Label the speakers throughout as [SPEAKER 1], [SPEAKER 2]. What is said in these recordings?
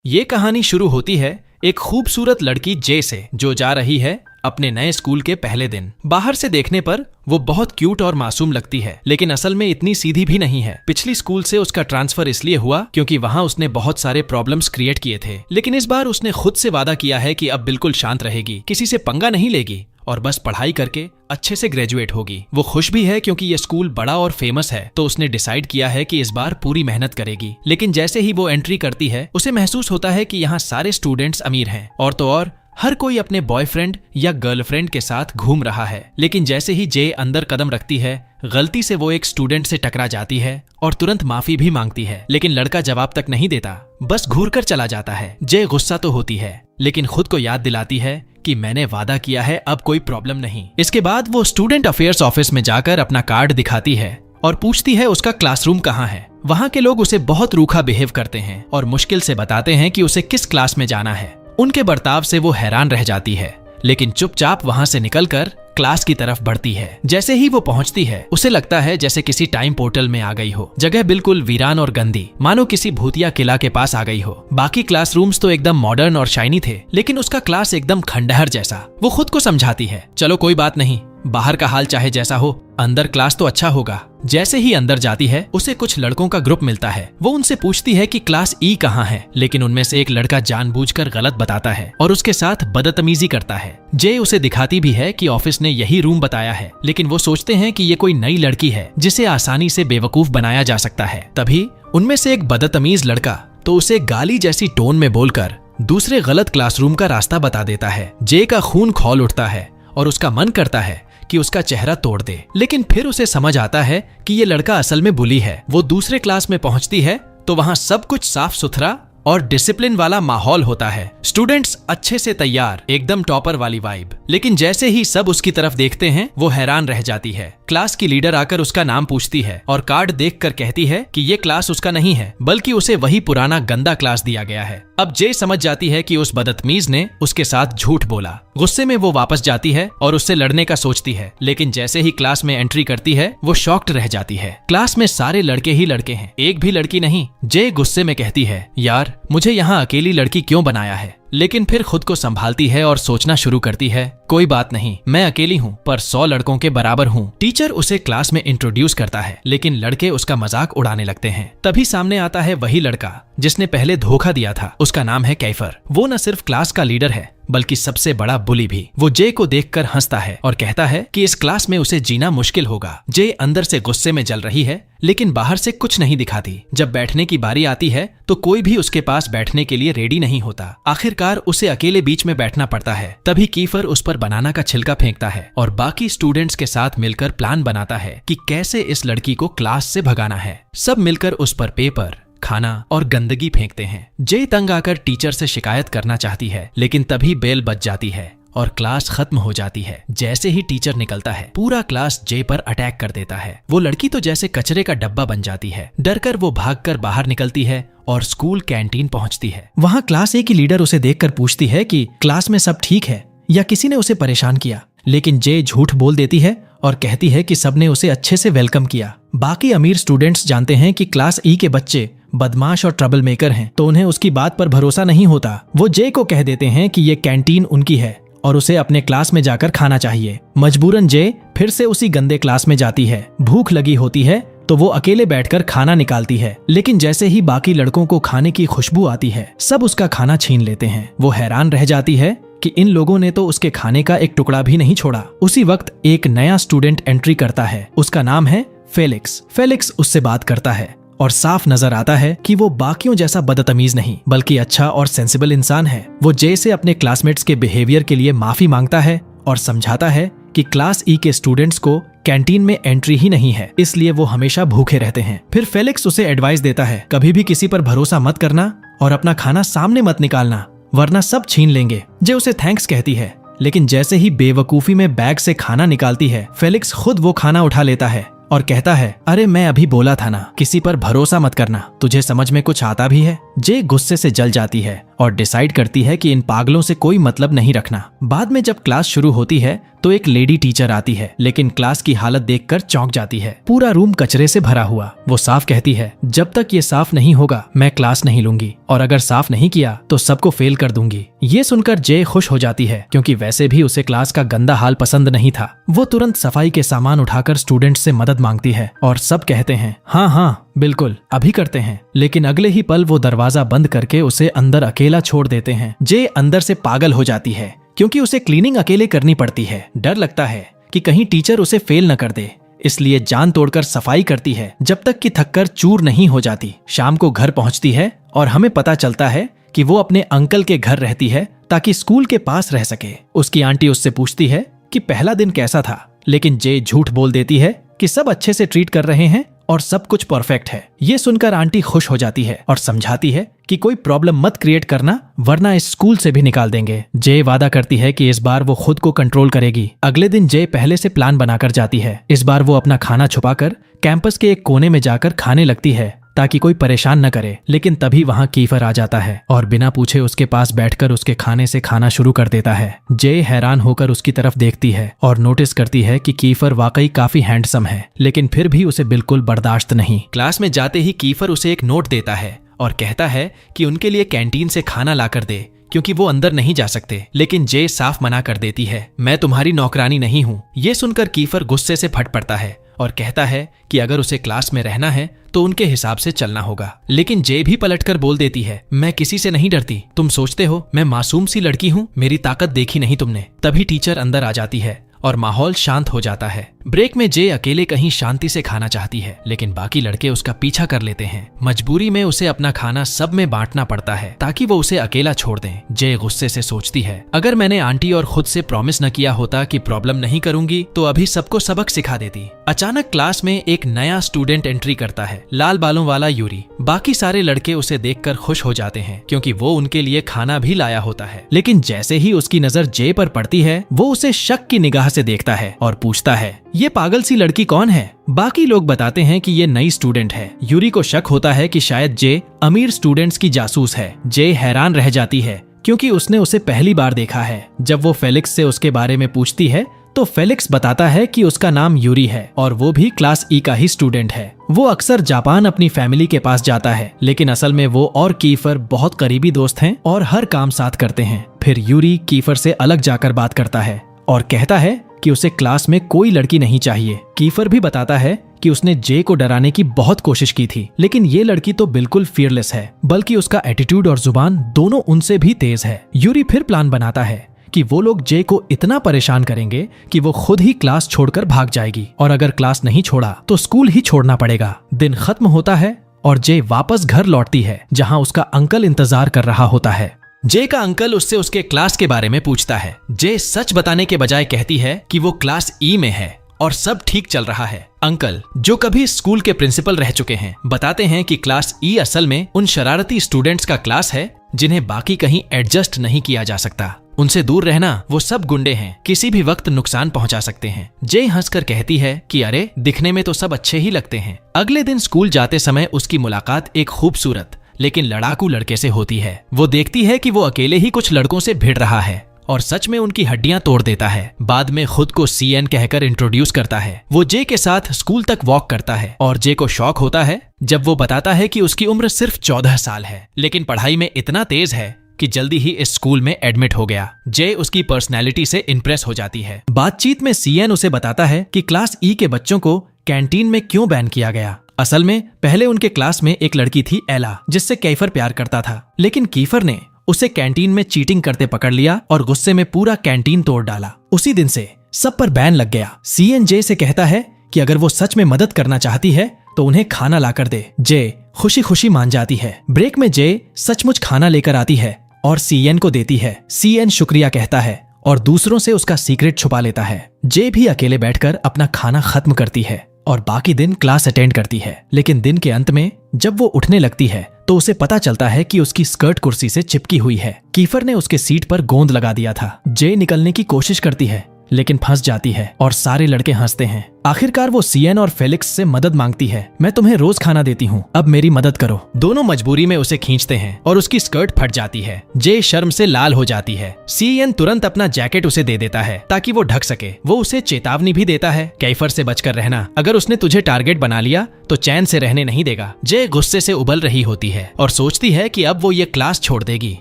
[SPEAKER 1] ये कहानी शुरू होती है एक खूबसूरत लड़की जे से, जो जा रही है अपने नए स्कूल के पहले दिन। बाहर से देखने पर वो बहुत क्यूट और मासूम लगती है, लेकिन असल में इतनी सीधी भी नहीं है। पिछली स्कूल से उसका ट्रांसफर इसलिए हुआ क्योंकि वहाँ उसने बहुत सारे प्रॉब्लम्स क्रिएट किए थे, लेकिन इस बार उसने खुद से वादा किया है कि अब बिल्कुल शांत रहेगी, किसी से पंगा नहीं लेगी और बस पढ़ाई करके अच्छे से ग्रेजुएट होगी। वो खुश भी है क्योंकि ये स्कूल बड़ा और फेमस है, तो उसने डिसाइड किया है कि इस बार पूरी मेहनत करेगी। लेकिन जैसे ही वो एंट्री करती है, उसे महसूस होता है कि यहाँ सारे स्टूडेंट्स अमीर हैं, और तो और हर कोई अपने बॉयफ्रेंड या गर्लफ्रेंड के साथ घूम रहा है। लेकिन जैसे ही जे अंदर कदम रखती है, गलती से वो एक स्टूडेंट से टकरा जाती है और तुरंत माफी भी मांगती है, लेकिन लड़का जवाब तक नहीं देता, बस घूर कर चला जाता है। जे गुस्सा तो होती है, लेकिन खुद को याद दिलाती है कि मैंने वादा किया है, अब कोई प्रॉब्लम नहीं। इसके बाद वो स्टूडेंट अफेयर्स ऑफिस में जाकर अपना कार्ड दिखाती है और पूछती है उसका क्लासरूम कहाँ है। वहाँ के लोग उसे बहुत रूखा बिहेव करते हैं और मुश्किल से बताते हैं कि उसे किस क्लास में जाना है। उनके बर्ताव से वो हैरान रह जाती है, लेकिन चुपचाप वहाँ से निकलकर क्लास की तरफ बढ़ती है। जैसे ही वो पहुंचती है, उसे लगता है जैसे किसी टाइम पोर्टल में आ गई हो। जगह बिल्कुल वीरान और गंदी, मानो किसी भूतिया किला के पास आ गई हो। बाकी क्लासरूम्स तो एकदम मॉडर्न और शाइनी थे, लेकिन उसका क्लास एकदम खंडहर जैसा। वो खुद को समझाती है, चलो कोई बात नहीं, बाहर का हाल चाहे जैसा हो, अंदर क्लास तो अच्छा होगा। जैसे ही अंदर जाती है, उसे कुछ लड़कों का ग्रुप मिलता है। वो उनसे पूछती है कि क्लास ई कहाँ है, लेकिन उनमें से एक लड़का जानबूझकर गलत बताता है और उसके साथ बदतमीजी करता है। जे उसे दिखाती भी है कि ऑफिस ने यही रूम बताया है, लेकिन वो सोचते हैं कि ये कोई नई लड़की है जिसे आसानी से बेवकूफ बनाया जा सकता है। तभी उनमें से एक बदतमीज लड़का तो उसे गाली जैसी टोन में बोलकर दूसरे गलत क्लासरूम का रास्ता बता देता है। जे का खून खौल उठता है और उसका मन करता है कि उसका चेहरा तोड़ दे, लेकिन फिर उसे समझ आता है कि ये लड़का असल में बुली है। वो दूसरे क्लास में पहुंचती है तो वहां सब कुछ साफ सुथरा और डिसिप्लिन वाला माहौल होता है। स्टूडेंट्स अच्छे से तैयार, एकदम टॉपर वाली वाइब। लेकिन जैसे ही सब उसकी तरफ देखते हैं, वो हैरान रह जाती है। क्लास की लीडर आकर उसका नाम पूछती है और कार्ड देखकर कहती है कि ये क्लास उसका नहीं है, बल्कि उसे वही पुराना गंदा क्लास दिया गया है। अब जे समझ जाती है कि उस बदतमीज ने उसके साथ झूठ बोला। गुस्से में वो वापस जाती है और उससे लड़ने का सोचती है, लेकिन जैसे ही क्लास में एंट्री करती है, वो शॉक्ड रह जाती है। क्लास में सारे लड़के ही लड़के हैं, एक भी लड़की नहीं। जे गुस्से में कहती है, यार मुझे यहाँ अकेली लड़की क्यों बनाया है, लेकिन फिर खुद को संभालती है और सोचना शुरू करती है, कोई बात नहीं, मैं अकेली हूँ पर 100 लड़कों के बराबर हूँ। टीचर उसे क्लास में इंट्रोड्यूस करता है, लेकिन लड़के उसका मजाक उड़ाने लगते हैं। तभी सामने आता है वही लड़का जिसने पहले धोखा दिया था। उसका नाम है कैफर। वो न सिर्फ क्लास का लीडर है, बल्कि सबसे बड़ा बुली भी। वो जे को देखकर हंसता है और कहता है कि इस क्लास में उसे जीना मुश्किल होगा। जे अंदर से गुस्से में जल रही है, लेकिन बाहर से कुछ नहीं दिखाती। जब बैठने की बारी आती है तो कोई भी उसके पास बैठने के लिए रेडी नहीं होता। आखिरकार उसे अकेले बीच में बैठना पड़ता है। तभी कीफर उस पर बनाना का छिलका फेंकता है और बाकी स्टूडेंट्स के साथ मिलकर प्लान बनाता है कि कैसे इस लड़की को क्लास से भगाना है। सब मिलकर उस पर पेपर, खाना और गंदगी फेंकते हैं। जे तंग आकर टीचर से शिकायत करना चाहती है, लेकिन तभी बेल बज जाती है और क्लास खत्म हो जाती है। जैसे ही टीचर निकलता है, पूरा क्लास जे पर अटैक कर देता है। वो लड़की तो जैसे कचरे का डब्बा बन जाती है। डरकर वो भागकर बाहर निकलती है और स्कूल कैंटीन पहुंचती है। वहां क्लास ए की लीडर उसे देखकर पूछती है कि क्लास में सब ठीक है या किसी ने उसे परेशान किया, लेकिन जे झूठ बोल देती है और कहती है कि सबने उसे अच्छे से वेलकम किया। बाकी अमीर स्टूडेंट्स जानते हैं कि क्लास ई के बच्चे बदमाश और ट्रबल मेकर हैं, तो उन्हें उसकी बात पर भरोसा नहीं होता। वो जे को कह देते हैं कि ये कैंटीन उनकी है और उसे अपने क्लास में जाकर खाना चाहिए। मजबूरन जे फिर से उसी गंदे क्लास में जाती है। भूख लगी होती है तो वो अकेले बैठकर खाना निकालती है, लेकिन जैसे ही बाकी लड़कों को खाने की खुशबू आती है, सब उसका खाना छीन लेते हैं। वो हैरान रह जाती है कि इन लोगों ने तो उसके खाने का एक टुकड़ा भी नहीं छोड़ा। उसी वक्त एक नया स्टूडेंट एंट्री करता है। उसका नाम है फेलिक्स। फेलिक्स उससे बात करता है और साफ नजर आता है कि वो बाकियों जैसा बदतमीज नहीं, बल्कि अच्छा और सेंसिबल इंसान है। वो जे से अपने क्लासमेट्स के बिहेवियर के लिए माफी मांगता है और समझाता है कि क्लास ई के स्टूडेंट्स को कैंटीन में एंट्री ही नहीं है, इसलिए वो हमेशा भूखे रहते हैं। फिर फेलिक्स उसे एडवाइस देता है, कभी भी किसी पर भरोसा मत करना और अपना खाना सामने मत निकालना, वरना सब छीन लेंगे। जे उसे थैंक्स कहती है, लेकिन जैसे ही बेवकूफी में बैग से खाना निकालती है, फेलिक्स खुद वो खाना उठा लेता है और कहता है, अरे मैं अभी बोला था ना, किसी पर भरोसा मत करना, तुझे समझ में कुछ आता भी है। जे गुस्से से जल जाती है और डिसाइड करती है कि इन पागलों से कोई मतलब नहीं रखना। बाद में जब क्लास शुरू होती है तो एक लेडी टीचर आती है, लेकिन क्लास की हालत देखकर चौंक जाती है। पूरा रूम कचरे से भरा हुआ। वो साफ कहती है, जब तक ये साफ नहीं होगा मैं क्लास नहीं लूंगी, और अगर साफ नहीं किया तो सबको फेल कर दूंगी। ये सुनकर जे खुश हो जाती है, क्योंकि वैसे भी उसे क्लास का गंदा हाल पसंद नहीं था। वो तुरंत सफाई के सामान उठाकर स्टूडेंट से मदद मांगती है और सब कहते हैं हाँ हाँ बिल्कुल अभी करते हैं। लेकिन अगले ही पल वो दरवाजा बंद करके उसे अंदर अकेला छोड़ देते हैं। जे अंदर से पागल हो जाती है, क्योंकि उसे क्लीनिंग अकेले करनी पड़ती है। डर लगता है कि कहीं टीचर उसे फेल न कर दे, इसलिए जान तोड़कर सफाई करती है जब तक कि थककर चूर नहीं हो जाती। शाम को घर पहुंचती है और हमें पता चलता है कि वो अपने अंकल के घर रहती है ताकि स्कूल के पास रह सके। उसकी आंटी उससे पूछती है कि पहला दिन कैसा था, लेकिन जे झूठ बोल देती है कि सब अच्छे से ट्रीट कर रहे हैं और सब कुछ परफेक्ट है। ये सुनकर आंटी खुश हो जाती है और समझाती है कि कोई प्रॉब्लम मत क्रिएट करना, वरना इस स्कूल से भी निकाल देंगे। जे वादा करती है कि इस बार वो खुद को कंट्रोल करेगी। अगले दिन जे पहले से प्लान बनाकर जाती है। इस बार वो अपना खाना छुपाकर कैंपस के एक कोने में जाकर खाने लगती है ताकि कोई परेशान न करे। लेकिन तभी वहाँ कीफर आ जाता है और बिना पूछे उसके पास बैठकर उसके खाने से खाना शुरू कर देता है। जे हैरान होकर उसकी तरफ देखती है और नोटिस करती है कि कीफर वाकई काफी हैंडसम है, लेकिन फिर भी उसे बिल्कुल बर्दाश्त नहीं। क्लास में जाते ही कीफर उसे एक नोट देता है और कहता है कि उनके लिए कैंटीन से खाना लाकर दे, क्योंकि वो अंदर नहीं जा सकते। लेकिन जे साफ मना कर देती है, मैं तुम्हारी नौकरानी नहीं हूँ। ये सुनकर कीफर गुस्से से फट पड़ता है और कहता है कि अगर उसे क्लास में रहना है तो उनके हिसाब से चलना होगा। लेकिन जे भी पलटकर बोल देती है, मैं किसी से नहीं डरती, तुम सोचते हो मैं मासूम सी लड़की हूँ, मेरी ताकत देखी नहीं तुमने। तभी टीचर अंदर आ जाती है और माहौल शांत हो जाता है। ब्रेक में जे अकेले कहीं शांति से खाना चाहती है, लेकिन बाकी लड़के उसका पीछा कर लेते हैं। मजबूरी में उसे अपना खाना सब में बांटना पड़ता है ताकि वो उसे अकेला छोड़ दें। जे गुस्से से सोचती है, अगर मैंने आंटी और खुद से प्रॉमिस न किया होता कि प्रॉब्लम नहीं करूंगी तो अभी सबको सबक सिखा देती। अचानक क्लास में एक नया स्टूडेंट एंट्री करता है, लाल बालों वाला यूरी। बाकी सारे लड़के उसे देखकर खुश हो जाते हैं, क्योंकि वो उनके लिए खाना भी लाया होता है। लेकिन जैसे ही उसकी नजर जे पर पड़ती है, वो उसे शक की निगाह से देखता है और पूछता है, ये पागल सी लड़की कौन है? बाकी लोग बताते हैं कि ये नई स्टूडेंट है। यूरी को शक होता है कि शायद जे अमीर स्टूडेंट्स की जासूस है। जे हैरान रह जाती है, क्योंकि उसने उसे पहली बार देखा है। जब वो फेलिक्स से उसके बारे में पूछती है तो फेलिक्स बताता है कि उसका नाम यूरी है और वो भी क्लास ई का ही स्टूडेंट है। वो अक्सर जापान अपनी फैमिली के पास जाता है, लेकिन असल में वो और कीफर बहुत करीबी दोस्त हैं और हर काम साथ करते हैं। फिर यूरी कीफर से अलग जाकर बात करता है और कहता है कि उसे क्लास में कोई लड़की नहीं चाहिए। कीफर भी बताता है कि उसने जे को डराने की बहुत कोशिश की थी, लेकिन ये लड़की तो बिल्कुल फियरलेस है, बल्कि उसका एटीट्यूड और जुबान दोनों उनसे भी तेज है। यूरी फिर प्लान बनाता है कि वो लोग जे को इतना परेशान करेंगे कि वो खुद ही क्लास छोड़कर भाग जाएगी, और अगर क्लास नहीं छोड़ा तो स्कूल ही छोड़ना पड़ेगा। दिन खत्म होता है और जे वापस घर लौटती है, जहां उसका अंकल इंतजार कर रहा होता है। जे का अंकल उससे उसके क्लास के बारे में पूछता है। जे सच बताने के बजाय कहती है कि वो क्लास ई में है और सब ठीक चल रहा है। अंकल, जो कभी स्कूल के प्रिंसिपल रह चुके हैं, बताते हैं कि क्लास ई असल में उन शरारती स्टूडेंट्स का क्लास है जिन्हें बाकी कहीं एडजस्ट नहीं किया जा सकता। उनसे दूर रहना, वो सब गुंडे हैं, किसी भी वक्त नुकसान पहुंचा सकते हैं। जे हंसकर कहती है कि अरे, दिखने में तो सब अच्छे ही लगते हैं। अगले दिन स्कूल जाते समय उसकी मुलाकात एक खूबसूरत लेकिन लड़ाकू लड़के से होती है। वो देखती है कि वो अकेले ही कुछ लड़कों से भिड़ रहा है और सच में उनकी हड्डियां तोड़ देता है। बाद में खुद को सीएन कहकर इंट्रोड्यूस करता है। वो जे के साथ स्कूल तक वॉक करता है और जे को शॉक होता है जब वो बताता है कि उसकी उम्र सिर्फ 14 साल है, लेकिन पढ़ाई में इतना तेज है कि जल्दी ही इस स्कूल में एडमिट हो गया। जे उसकी पर्सनैलिटी से इंप्रेस हो जाती है। बातचीत में सीएन उसे बताता है कि क्लास ई के बच्चों को कैंटीन में क्यों बैन किया गया। असल में पहले उनके क्लास में एक लड़की थी एला, जिससे कीफर प्यार करता था, लेकिन कीफर ने उसे कैंटीन में चीटिंग करते पकड़ लिया और गुस्से में पूरा कैंटीन तोड़ डाला। उसी दिन से सब पर बैन लग गया। सीएन जे से कहता है कि अगर वो सच में मदद करना चाहती है तो उन्हें खाना लाकर दे। जे खुशी खुशी मान जाती है। ब्रेक में जे सचमुच खाना लेकर आती है और सीएन को देती है। सीएन शुक्रिया कहता है और दूसरों से उसका सीक्रेट छुपा लेता है। जे भी अकेले बैठकर अपना खाना खत्म करती है और बाकी दिन क्लास अटेंड करती है। लेकिन दिन के अंत में जब वो उठने लगती है तो उसे पता चलता है कि उसकी स्कर्ट कुर्सी से चिपकी हुई है। कीफर ने उसके सीट पर गोंद लगा दिया था। जे निकलने की कोशिश करती है, लेकिन फंस जाती है और सारे लड़के हंसते हैं। आखिरकार वो सीएन और फेलिक्स से मदद मांगती है। मैं तुम्हें रोज खाना देती हूँ, अब मेरी मदद करो। दोनों मजबूरी में उसे खींचते हैं और उसकी स्कर्ट फट जाती है। जे शर्म से लाल हो जाती है। सीएन तुरंत अपना जैकेट उसे दे देता है ताकि वो ढक सके। वो उसे चेतावनी भी देता है, कैफर से बचकर रहना, अगर उसने तुझे टारगेट बना लिया तो चैन से रहने नहीं देगा। जे गुस्से से उबल रही होती है और सोचती है कि अब वो ये क्लास छोड़ देगी,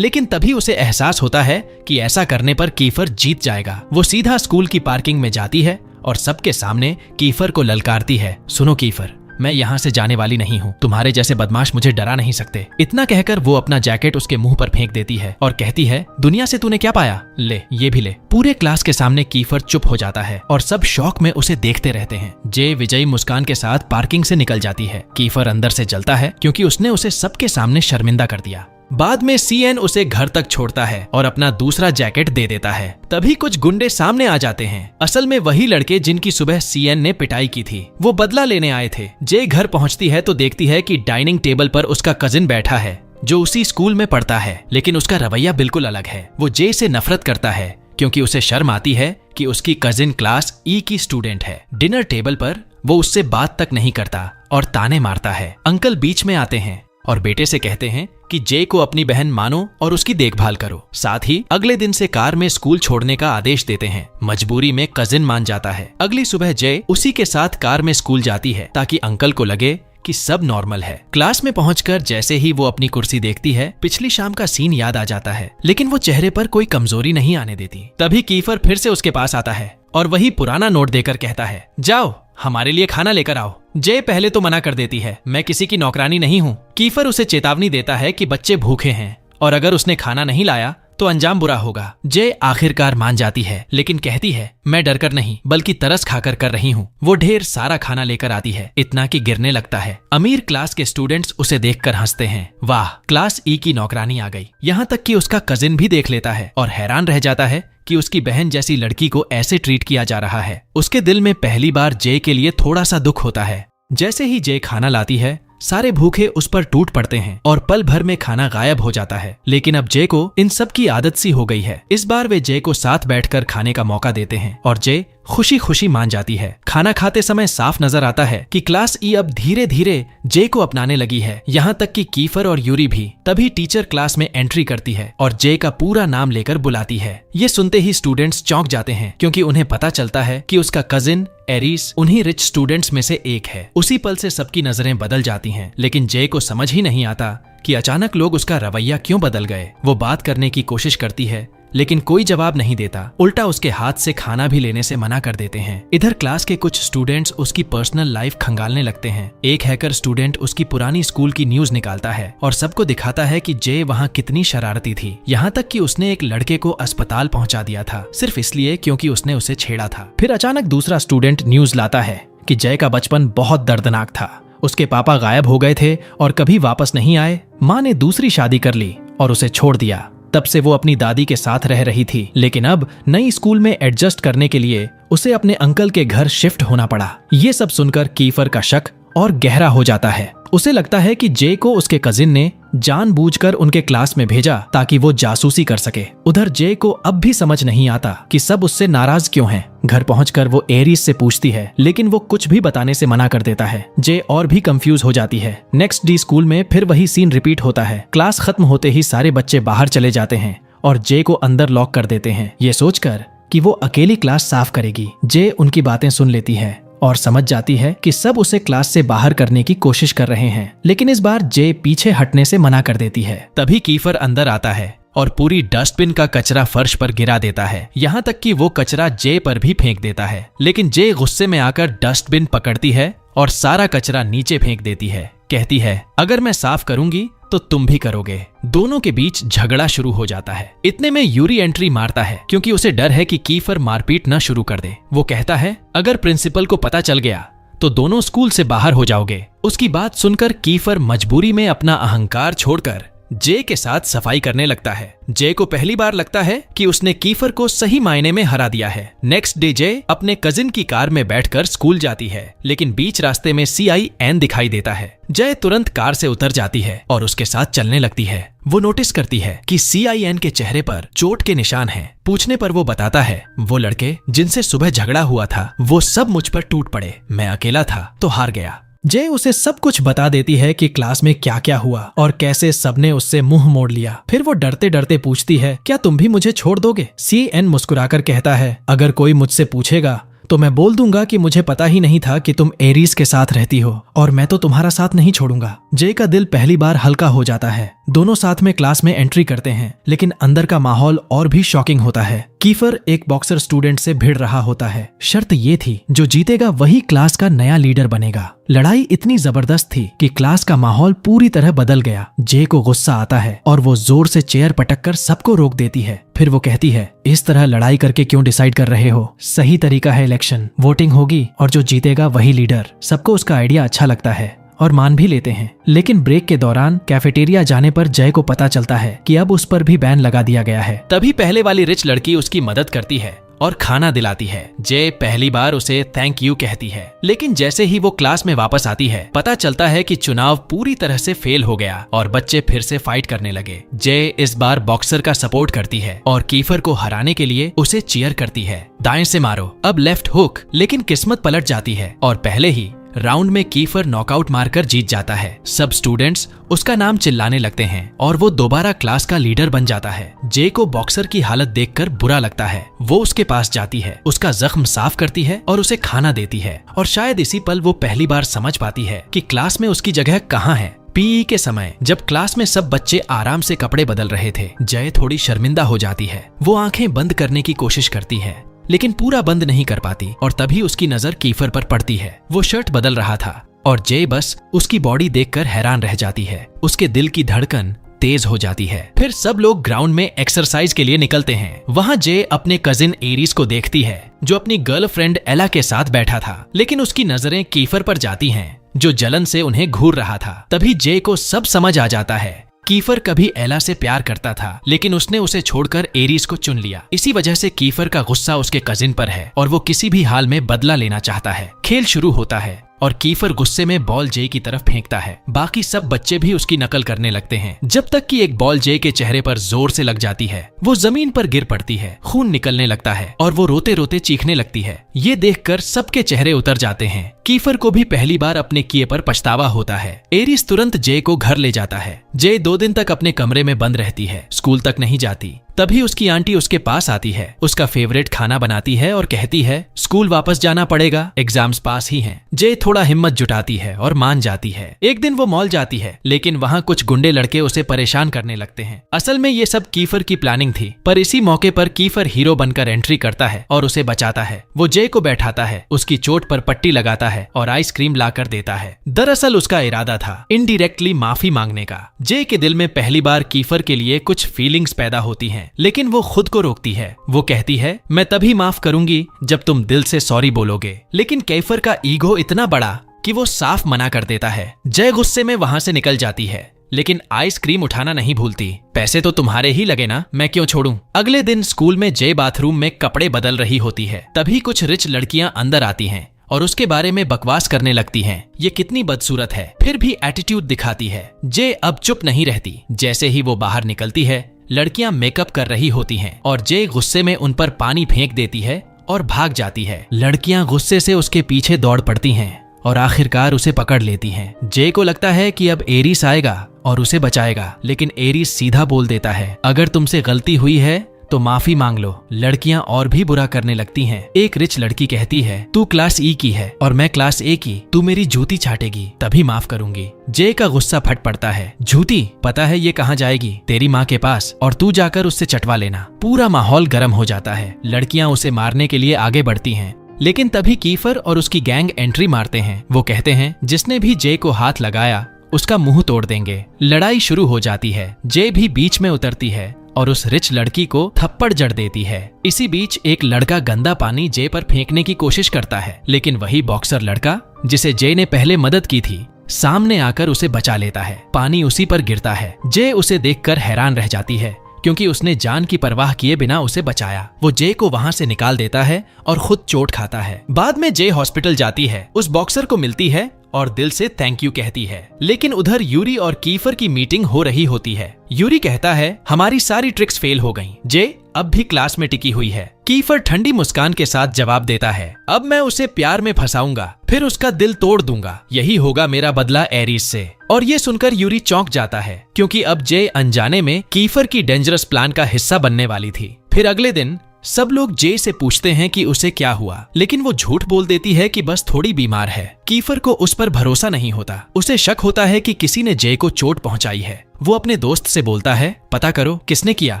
[SPEAKER 1] लेकिन तभी उसे एहसास होता है कि ऐसा करने पर कीफर जीत जाएगा। वो सीधा स्कूल की पार्किंग में जाती है और सबके सामने कीफर को ललकारती है, सुनो कीफर, मैं यहाँ से जाने वाली नहीं हूँ, तुम्हारे जैसे बदमाश मुझे डरा नहीं सकते। इतना कहकर वो अपना जैकेट उसके मुंह पर फेंक देती है और कहती है, दुनिया से तूने क्या पाया, ले ये भी ले। पूरे क्लास के सामने कीफर चुप हो जाता है और सब शौक में उसे देखते रहते हैं। जे विजयी मुस्कान के साथ पार्किंग से निकल जाती है। कीफर अंदर से जलता है क्योंकि उसने उसे सबके सामने शर्मिंदा कर दिया। बाद में सीएन उसे घर तक छोड़ता है और अपना दूसरा जैकेट दे देता है। तभी कुछ गुंडे सामने आ जाते हैं, असल में वही लड़के जिनकी सुबह सीएन ने पिटाई की थी। वो बदला लेने आए थे। जे घर पहुंचती है तो देखती है कि डाइनिंग टेबल पर उसका कजिन बैठा है जो उसी स्कूल में पढ़ता है, लेकिन उसका रवैया बिल्कुल अलग है। वो जे से नफरत करता है क्योंकि उसे शर्म आती है कि उसकी कजिन क्लास ई की स्टूडेंट है। डिनर टेबल पर वो उससे बात तक नहीं करता और ताने मारता है। अंकल बीच में आते हैं और बेटे से कहते हैं कि जे को अपनी बहन मानो और उसकी देखभाल करो। साथ ही अगले दिन से कार में स्कूल छोड़ने का आदेश देते हैं। मजबूरी में कजिन मान जाता है। अगली सुबह जे उसी के साथ कार में स्कूल जाती है ताकि अंकल को लगे कि सब नॉर्मल है। क्लास में पहुंचकर जैसे ही वो अपनी कुर्सी देखती है, पिछली शाम का सीन याद आ जाता है, लेकिन वो चेहरे पर कोई कमजोरी नहीं आने देती। तभी कीफर फिर से उसके पास आता है और वही पुराना नोट देकर कहता है, जाओ हमारे लिए खाना लेकर आओ। जे पहले तो मना कर देती है, मैं किसी की नौकरानी नहीं हूँ। कीफर उसे चेतावनी देता है कि बच्चे भूखे हैं और अगर उसने खाना नहीं लाया तो अंजाम बुरा होगा। जे आखिरकार मान जाती है, लेकिन कहती है, मैं डरकर नहीं बल्कि तरस खाकर कर रही हूँ। वो ढेर सारा खाना लेकर आती है, इतना कि गिरने लगता है। अमीर क्लास के स्टूडेंट्स उसे देखकर हंसते हैं, वाह क्लास ई की नौकरानी आ गई। यहाँ तक कि उसका कजिन भी देख लेता है और हैरान रह जाता है कि उसकी बहन जैसी लड़की को ऐसे ट्रीट किया जा रहा है। उसके दिल में पहली बार जे के लिए थोड़ा सा दुख होता है। जैसे ही जे खाना लाती है, सारे भूखे उस पर टूट पड़ते हैं और पल भर में खाना गायब हो जाता है। लेकिन अब जे को इन सब की आदत सी हो गई है। इस बार वे जे को साथ बैठकर खाने का मौका देते हैं और जे खुशी खुशी मान जाती है। खाना खाते समय साफ नजर आता है कि क्लास ई अब धीरे धीरे जे को अपनाने लगी है, यहाँ तक कि कीफर और यूरी भी। तभी टीचर क्लास में एंट्री करती है और जे का पूरा नाम लेकर बुलाती है। ये सुनते ही स्टूडेंट्स चौंक जाते हैं क्योंकि उन्हें पता चलता है कि उसका कजिन एरिस उन्हीं रिच स्टूडेंट्स में से एक है। उसी पल से सबकी नजरें बदल जाती हैं, लेकिन जे को समझ ही नहीं आता कि अचानक लोग उसका रवैया क्यों बदल गए। वो बात करने की कोशिश करती है, लेकिन कोई जवाब नहीं देता, उल्टा उसके हाथ से खाना भी लेने से मना कर देते हैं। इधर क्लास के कुछ स्टूडेंट्स उसकी पर्सनल लाइफ खंगालने लगते हैं। एक हैकर स्टूडेंट उसकी पुरानी स्कूल की न्यूज निकालता है और सबको दिखाता है कि जे वहाँ कितनी शरारती थी, यहाँ तक कि उसने एक लड़के को अस्पताल पहुंचा दिया था सिर्फ इसलिए क्योंकि उसने उसे छेड़ा था। फिर अचानक दूसरा स्टूडेंट न्यूज लाता है कि जय का बचपन बहुत दर्दनाक था। उसके पापा गायब हो गए थे और कभी वापस नहीं आए। माँ ने दूसरी शादी कर ली और उसे छोड़ दिया। तब से वो अपनी दादी के साथ रह रही थी, लेकिन अब नई स्कूल में एडजस्ट करने के लिए उसे अपने अंकल के घर शिफ्ट होना पड़ा। ये सब सुनकर कीफर का शक और गहरा हो जाता है। उसे लगता है कि जे को उसके कजिन ने जानबूझकर उनके क्लास में भेजा ताकि वो जासूसी कर सके। उधर जे को अब भी समझ नहीं आता कि सब उससे नाराज क्यों हैं। घर पहुंचकर वो एरिस से पूछती है, लेकिन वो कुछ भी बताने से मना कर देता है। जे और भी कंफ्यूज हो जाती है। नेक्स्ट डे स्कूल में फिर वही सीन रिपीट होता है। क्लास खत्म होते ही सारे बच्चे बाहर चले जाते हैं और जे को अंदर लॉक कर देते हैं, ये सोचकर कि वो अकेली क्लास साफ करेगी। जे उनकी बातें सुन लेती है और समझ जाती है कि सब उसे क्लास से बाहर करने की कोशिश कर रहे हैं, लेकिन इस बार जे पीछे हटने से मना कर देती है। तभी कीफर अंदर आता है और पूरी डस्टबिन का कचरा फर्श पर गिरा देता है, यहाँ तक कि वो कचरा जे पर भी फेंक देता है। लेकिन जे गुस्से में आकर डस्टबिन पकड़ती है और सारा कचरा नीचे फेंक देती है। कहती है, अगर मैं साफ करूंगी तो तुम भी करोगे। दोनों के बीच झगड़ा शुरू हो जाता है। इतने में यूरी एंट्री मारता है क्योंकि उसे डर है कि कीफर मारपीट न शुरू कर दे। वो कहता है, अगर प्रिंसिपल को पता चल गया तो दोनों स्कूल से बाहर हो जाओगे। उसकी बात सुनकर कीफर मजबूरी में अपना अहंकार छोड़कर जे के साथ सफाई करने लगता है। जे को पहली बार लगता है कि उसने कीफर को सही मायने में हरा दिया है। नेक्स्ट डे जे अपने कजिन की कार में बैठकर स्कूल जाती है, लेकिन बीच रास्ते में CIN दिखाई देता है। जय तुरंत कार से उतर जाती है और उसके साथ चलने लगती है। वो नोटिस करती है कि CIN के चेहरे पर चोट के निशान हैं। पूछने पर वो बताता है, वो लड़के जिनसे सुबह झगड़ा हुआ था वो सब मुझ पर टूट पड़े, मैं अकेला था तो हार गया। जय उसे सब कुछ बता देती है कि क्लास में क्या क्या हुआ और कैसे सबने उससे मुंह मोड़ लिया। फिर वो डरते डरते पूछती है, क्या तुम भी मुझे छोड़ दोगे? CN मुस्कुराकर कहता है, अगर कोई मुझसे पूछेगा तो मैं बोल दूंगा कि मुझे पता ही नहीं था कि तुम एरीज के साथ रहती हो और मैं तो तुम्हारा साथ नहीं छोड़ूंगा। जय का दिल पहली बार हल्का हो जाता है। दोनों साथ में क्लास में एंट्री करते हैं, लेकिन अंदर का माहौल और भी शॉकिंग होता है। कीफर एक बॉक्सर स्टूडेंट से भिड़ रहा होता है। शर्त ये थी, जो जीतेगा वही क्लास का नया लीडर बनेगा। लड़ाई इतनी जबरदस्त थी कि क्लास का माहौल पूरी तरह बदल गया। जय को गुस्सा आता है और वो जोर से चेयर पटककर सबको रोक देती है। फिर वो कहती है, इस तरह लड़ाई करके क्यों डिसाइड कर रहे हो? सही तरीका है इलेक्शन, वोटिंग होगी और जो जीतेगा वही लीडर। सबको उसका आइडिया अच्छा लगता है और मान भी लेते हैं। लेकिन ब्रेक के दौरान कैफेटेरिया जाने पर जय को पता चलता है कि अब उस पर भी बैन लगा दिया गया है। तभी पहले वाली रिच लड़की उसकी मदद करती है और खाना दिलाती है। जय पहली बार उसे थैंक यू कहती है, लेकिन जैसे ही वो क्लास में वापस आती है पता चलता है कि चुनाव पूरी तरह से फेल हो गया और बच्चे फिर से फाइट करने लगे। जय इस बार बॉक्सर का सपोर्ट करती है और कीफर को हराने के लिए उसे चीयर करती है। दाएं से मारो, अब लेफ्ट हुक। लेकिन किस्मत पलट जाती है और पहले ही राउंड में कीफर नॉकआउट मारकर जीत जाता है। सब स्टूडेंट्स उसका नाम चिल्लाने लगते हैं और वो दोबारा क्लास का लीडर बन जाता है। जे को बॉक्सर की हालत देखकर बुरा लगता है। वो उसके पास जाती है, उसका जख्म साफ करती है और उसे खाना देती है। और शायद इसी पल वो पहली बार समझ पाती है कि क्लास में उसकी जगह कहाँ है। PE के समय जब क्लास में सब बच्चे आराम से कपड़े बदल रहे थे, जय थोड़ी शर्मिंदा हो जाती है। वो आंखें बंद करने की कोशिश करती है, लेकिन पूरा बंद नहीं कर पाती और तभी उसकी नजर कीफर पर पड़ती है। वो शर्ट बदल रहा था और जय बस उसकी बॉडी देखकर हैरान रह जाती है। उसके दिल की धड़कन तेज हो जाती है। फिर सब लोग ग्राउंड में एक्सरसाइज के लिए निकलते हैं। वहाँ जय अपने कजिन एरीज को देखती है, जो अपनी गर्लफ्रेंड एला के साथ बैठा था, लेकिन उसकी नजरें कीफर पर जाती हैं, जो जलन से उन्हें घूर रहा था। तभी जय को सब समझ आ जाता है। कीफर कभी एला से प्यार करता था, लेकिन उसने उसे छोड़कर एरीज को चुन लिया। इसी वजह से कीफर का गुस्सा उसके कजिन पर है और वो किसी भी हाल में बदला लेना चाहता है। खेल शुरू होता है और कीफर गुस्से में बॉल जे की तरफ फेंकता है। बाकी सब बच्चे भी उसकी नकल करने लगते हैं, जब तक कि एक बॉल जे के चेहरे पर जोर से लग जाती है। वो जमीन पर गिर पड़ती है, खून निकलने लगता है और वो रोते रोते चीखने लगती है। ये देखकर सबके चेहरे उतर जाते हैं। कीफर को भी पहली बार अपने किए पर पछतावा होता है। एरीज तुरंत जे को घर ले जाता है। जे 2 दिन तक अपने कमरे में बंद रहती है, स्कूल तक नहीं जाती। तभी उसकी आंटी उसके पास आती है, उसका फेवरेट खाना बनाती है और कहती है, स्कूल वापस जाना पड़ेगा, एग्जाम्स पास ही हैं। जे थोड़ा हिम्मत जुटाती है और मान जाती है। एक दिन वो मॉल जाती है, लेकिन वहाँ कुछ गुंडे लड़के उसे परेशान करने लगते हैं। असल में ये सब कीफर की प्लानिंग थी, पर इसी मौके पर कीफर हीरो बनकर एंट्री करता है और उसे बचाता है। वो जे को बैठाता है, उसकी चोट पर पट्टी लगाता है और आइसक्रीम लाकर देता है। दरअसल उसका इरादा था इनडायरेक्टली माफी मांगने का। जे के दिल में पहली बार कीफर के लिए कुछ फीलिंग्स पैदा होती हैं, लेकिन वो खुद को रोकती है। वो कहती है, मैं तभी माफ करूंगी जब तुम दिल से सॉरी बोलोगे। लेकिन कीफर का ईगो इतना बड़ा कि वो साफ मना कर देता है। जय गुस्से में वहां से निकल जाती है, लेकिन आइसक्रीम उठाना नहीं भूलती। पैसे तो तुम्हारे ही लगे ना, मैं क्यों छोड़ूं। अगले दिन स्कूल में जय बाथरूम में कपड़े बदल रही होती है। तभी कुछ रिच लड़कियां अंदर आती हैं और उसके बारे में बकवास करने लगती हैं। ये कितनी बदसूरत है, फिर भी एटीट्यूड दिखाती है। जय अब चुप नहीं रहती। जैसे ही वो बाहर निकलती है, लड़कियां मेकअप कर रही होती हैं और जय गुस्से में उन पर पानी फेंक देती है और भाग जाती है। लड़कियां गुस्से से उसके पीछे दौड़ पड़ती हैं और आखिरकार उसे पकड़ लेती हैं। जय को लगता है कि अब एरीस आएगा और उसे बचाएगा, लेकिन एरीस सीधा बोल देता है, अगर तुमसे गलती हुई है तो माफी मांग लो। लड़कियां और भी बुरा करने लगती हैं। एक रिच लड़की कहती है, तू क्लास E की है और मैं क्लास A की, तू मेरी जूती चाटेगी तभी माफ करूंगी। जय का गुस्सा फट पड़ता है, जूती, पता है ये कहाँ जाएगी? तेरी माँ के पास, और तू जाकर उससे चटवा लेना। पूरा माहौल गर्म हो जाता है। लड़कियां उसे मारने के लिए आगे बढ़ती हैं, लेकिन तभी कीफर और उसकी गैंग एंट्री मारते हैं। वो कहते हैं, जिसने भी जय को हाथ लगाया उसका मुंह तोड़ देंगे। लड़ाई शुरू हो जाती है। जय भी बीच में उतरती है और उस रिच लड़की को थप्पड़ जड़ देती है। इसी बीच एक लड़का गंदा पानी जय पर फेंकने की कोशिश करता है, लेकिन वही बॉक्सर लड़का जिसे जय ने पहले मदद की थी सामने आकर उसे बचा लेता है। पानी उसी पर गिरता है। जे उसे देखकर हैरान रह जाती है क्योंकि उसने जान की परवाह किए बिना उसे बचाया। वो जे को वहां से निकाल देता है और खुद चोट खाता है। बाद में जे हॉस्पिटल जाती है, उस बॉक्सर को मिलती है और दिल से थैंक यू कहती है। लेकिन उधर यूरी और कीफर की मीटिंग हो रही होती है। यूरी कहता है हमारी सारी ट्रिक्स फेल हो गईं। जे अब भी क्लास में टिकी हुई है। कीफर ठंडी मुस्कान के साथ जवाब देता है अब मैं उसे प्यार में फंसाऊंगा, फिर उसका दिल तोड़ दूंगा। यही होगा मेरा बदला एरिस से। और ये सुनकर यूरी चौंक जाता है क्योंकि अब जे अनजाने में कीफर की डेंजरस प्लान का हिस्सा बनने वाली थी। फिर अगले दिन सब लोग जे से पूछते हैं कि उसे क्या हुआ, लेकिन वो झूठ बोल देती है कि बस थोड़ी बीमार है। कीफर को उस पर भरोसा नहीं होता। उसे शक होता है कि किसी ने जे को चोट पहुंचाई है। वो अपने दोस्त से बोलता है पता करो किसने किया।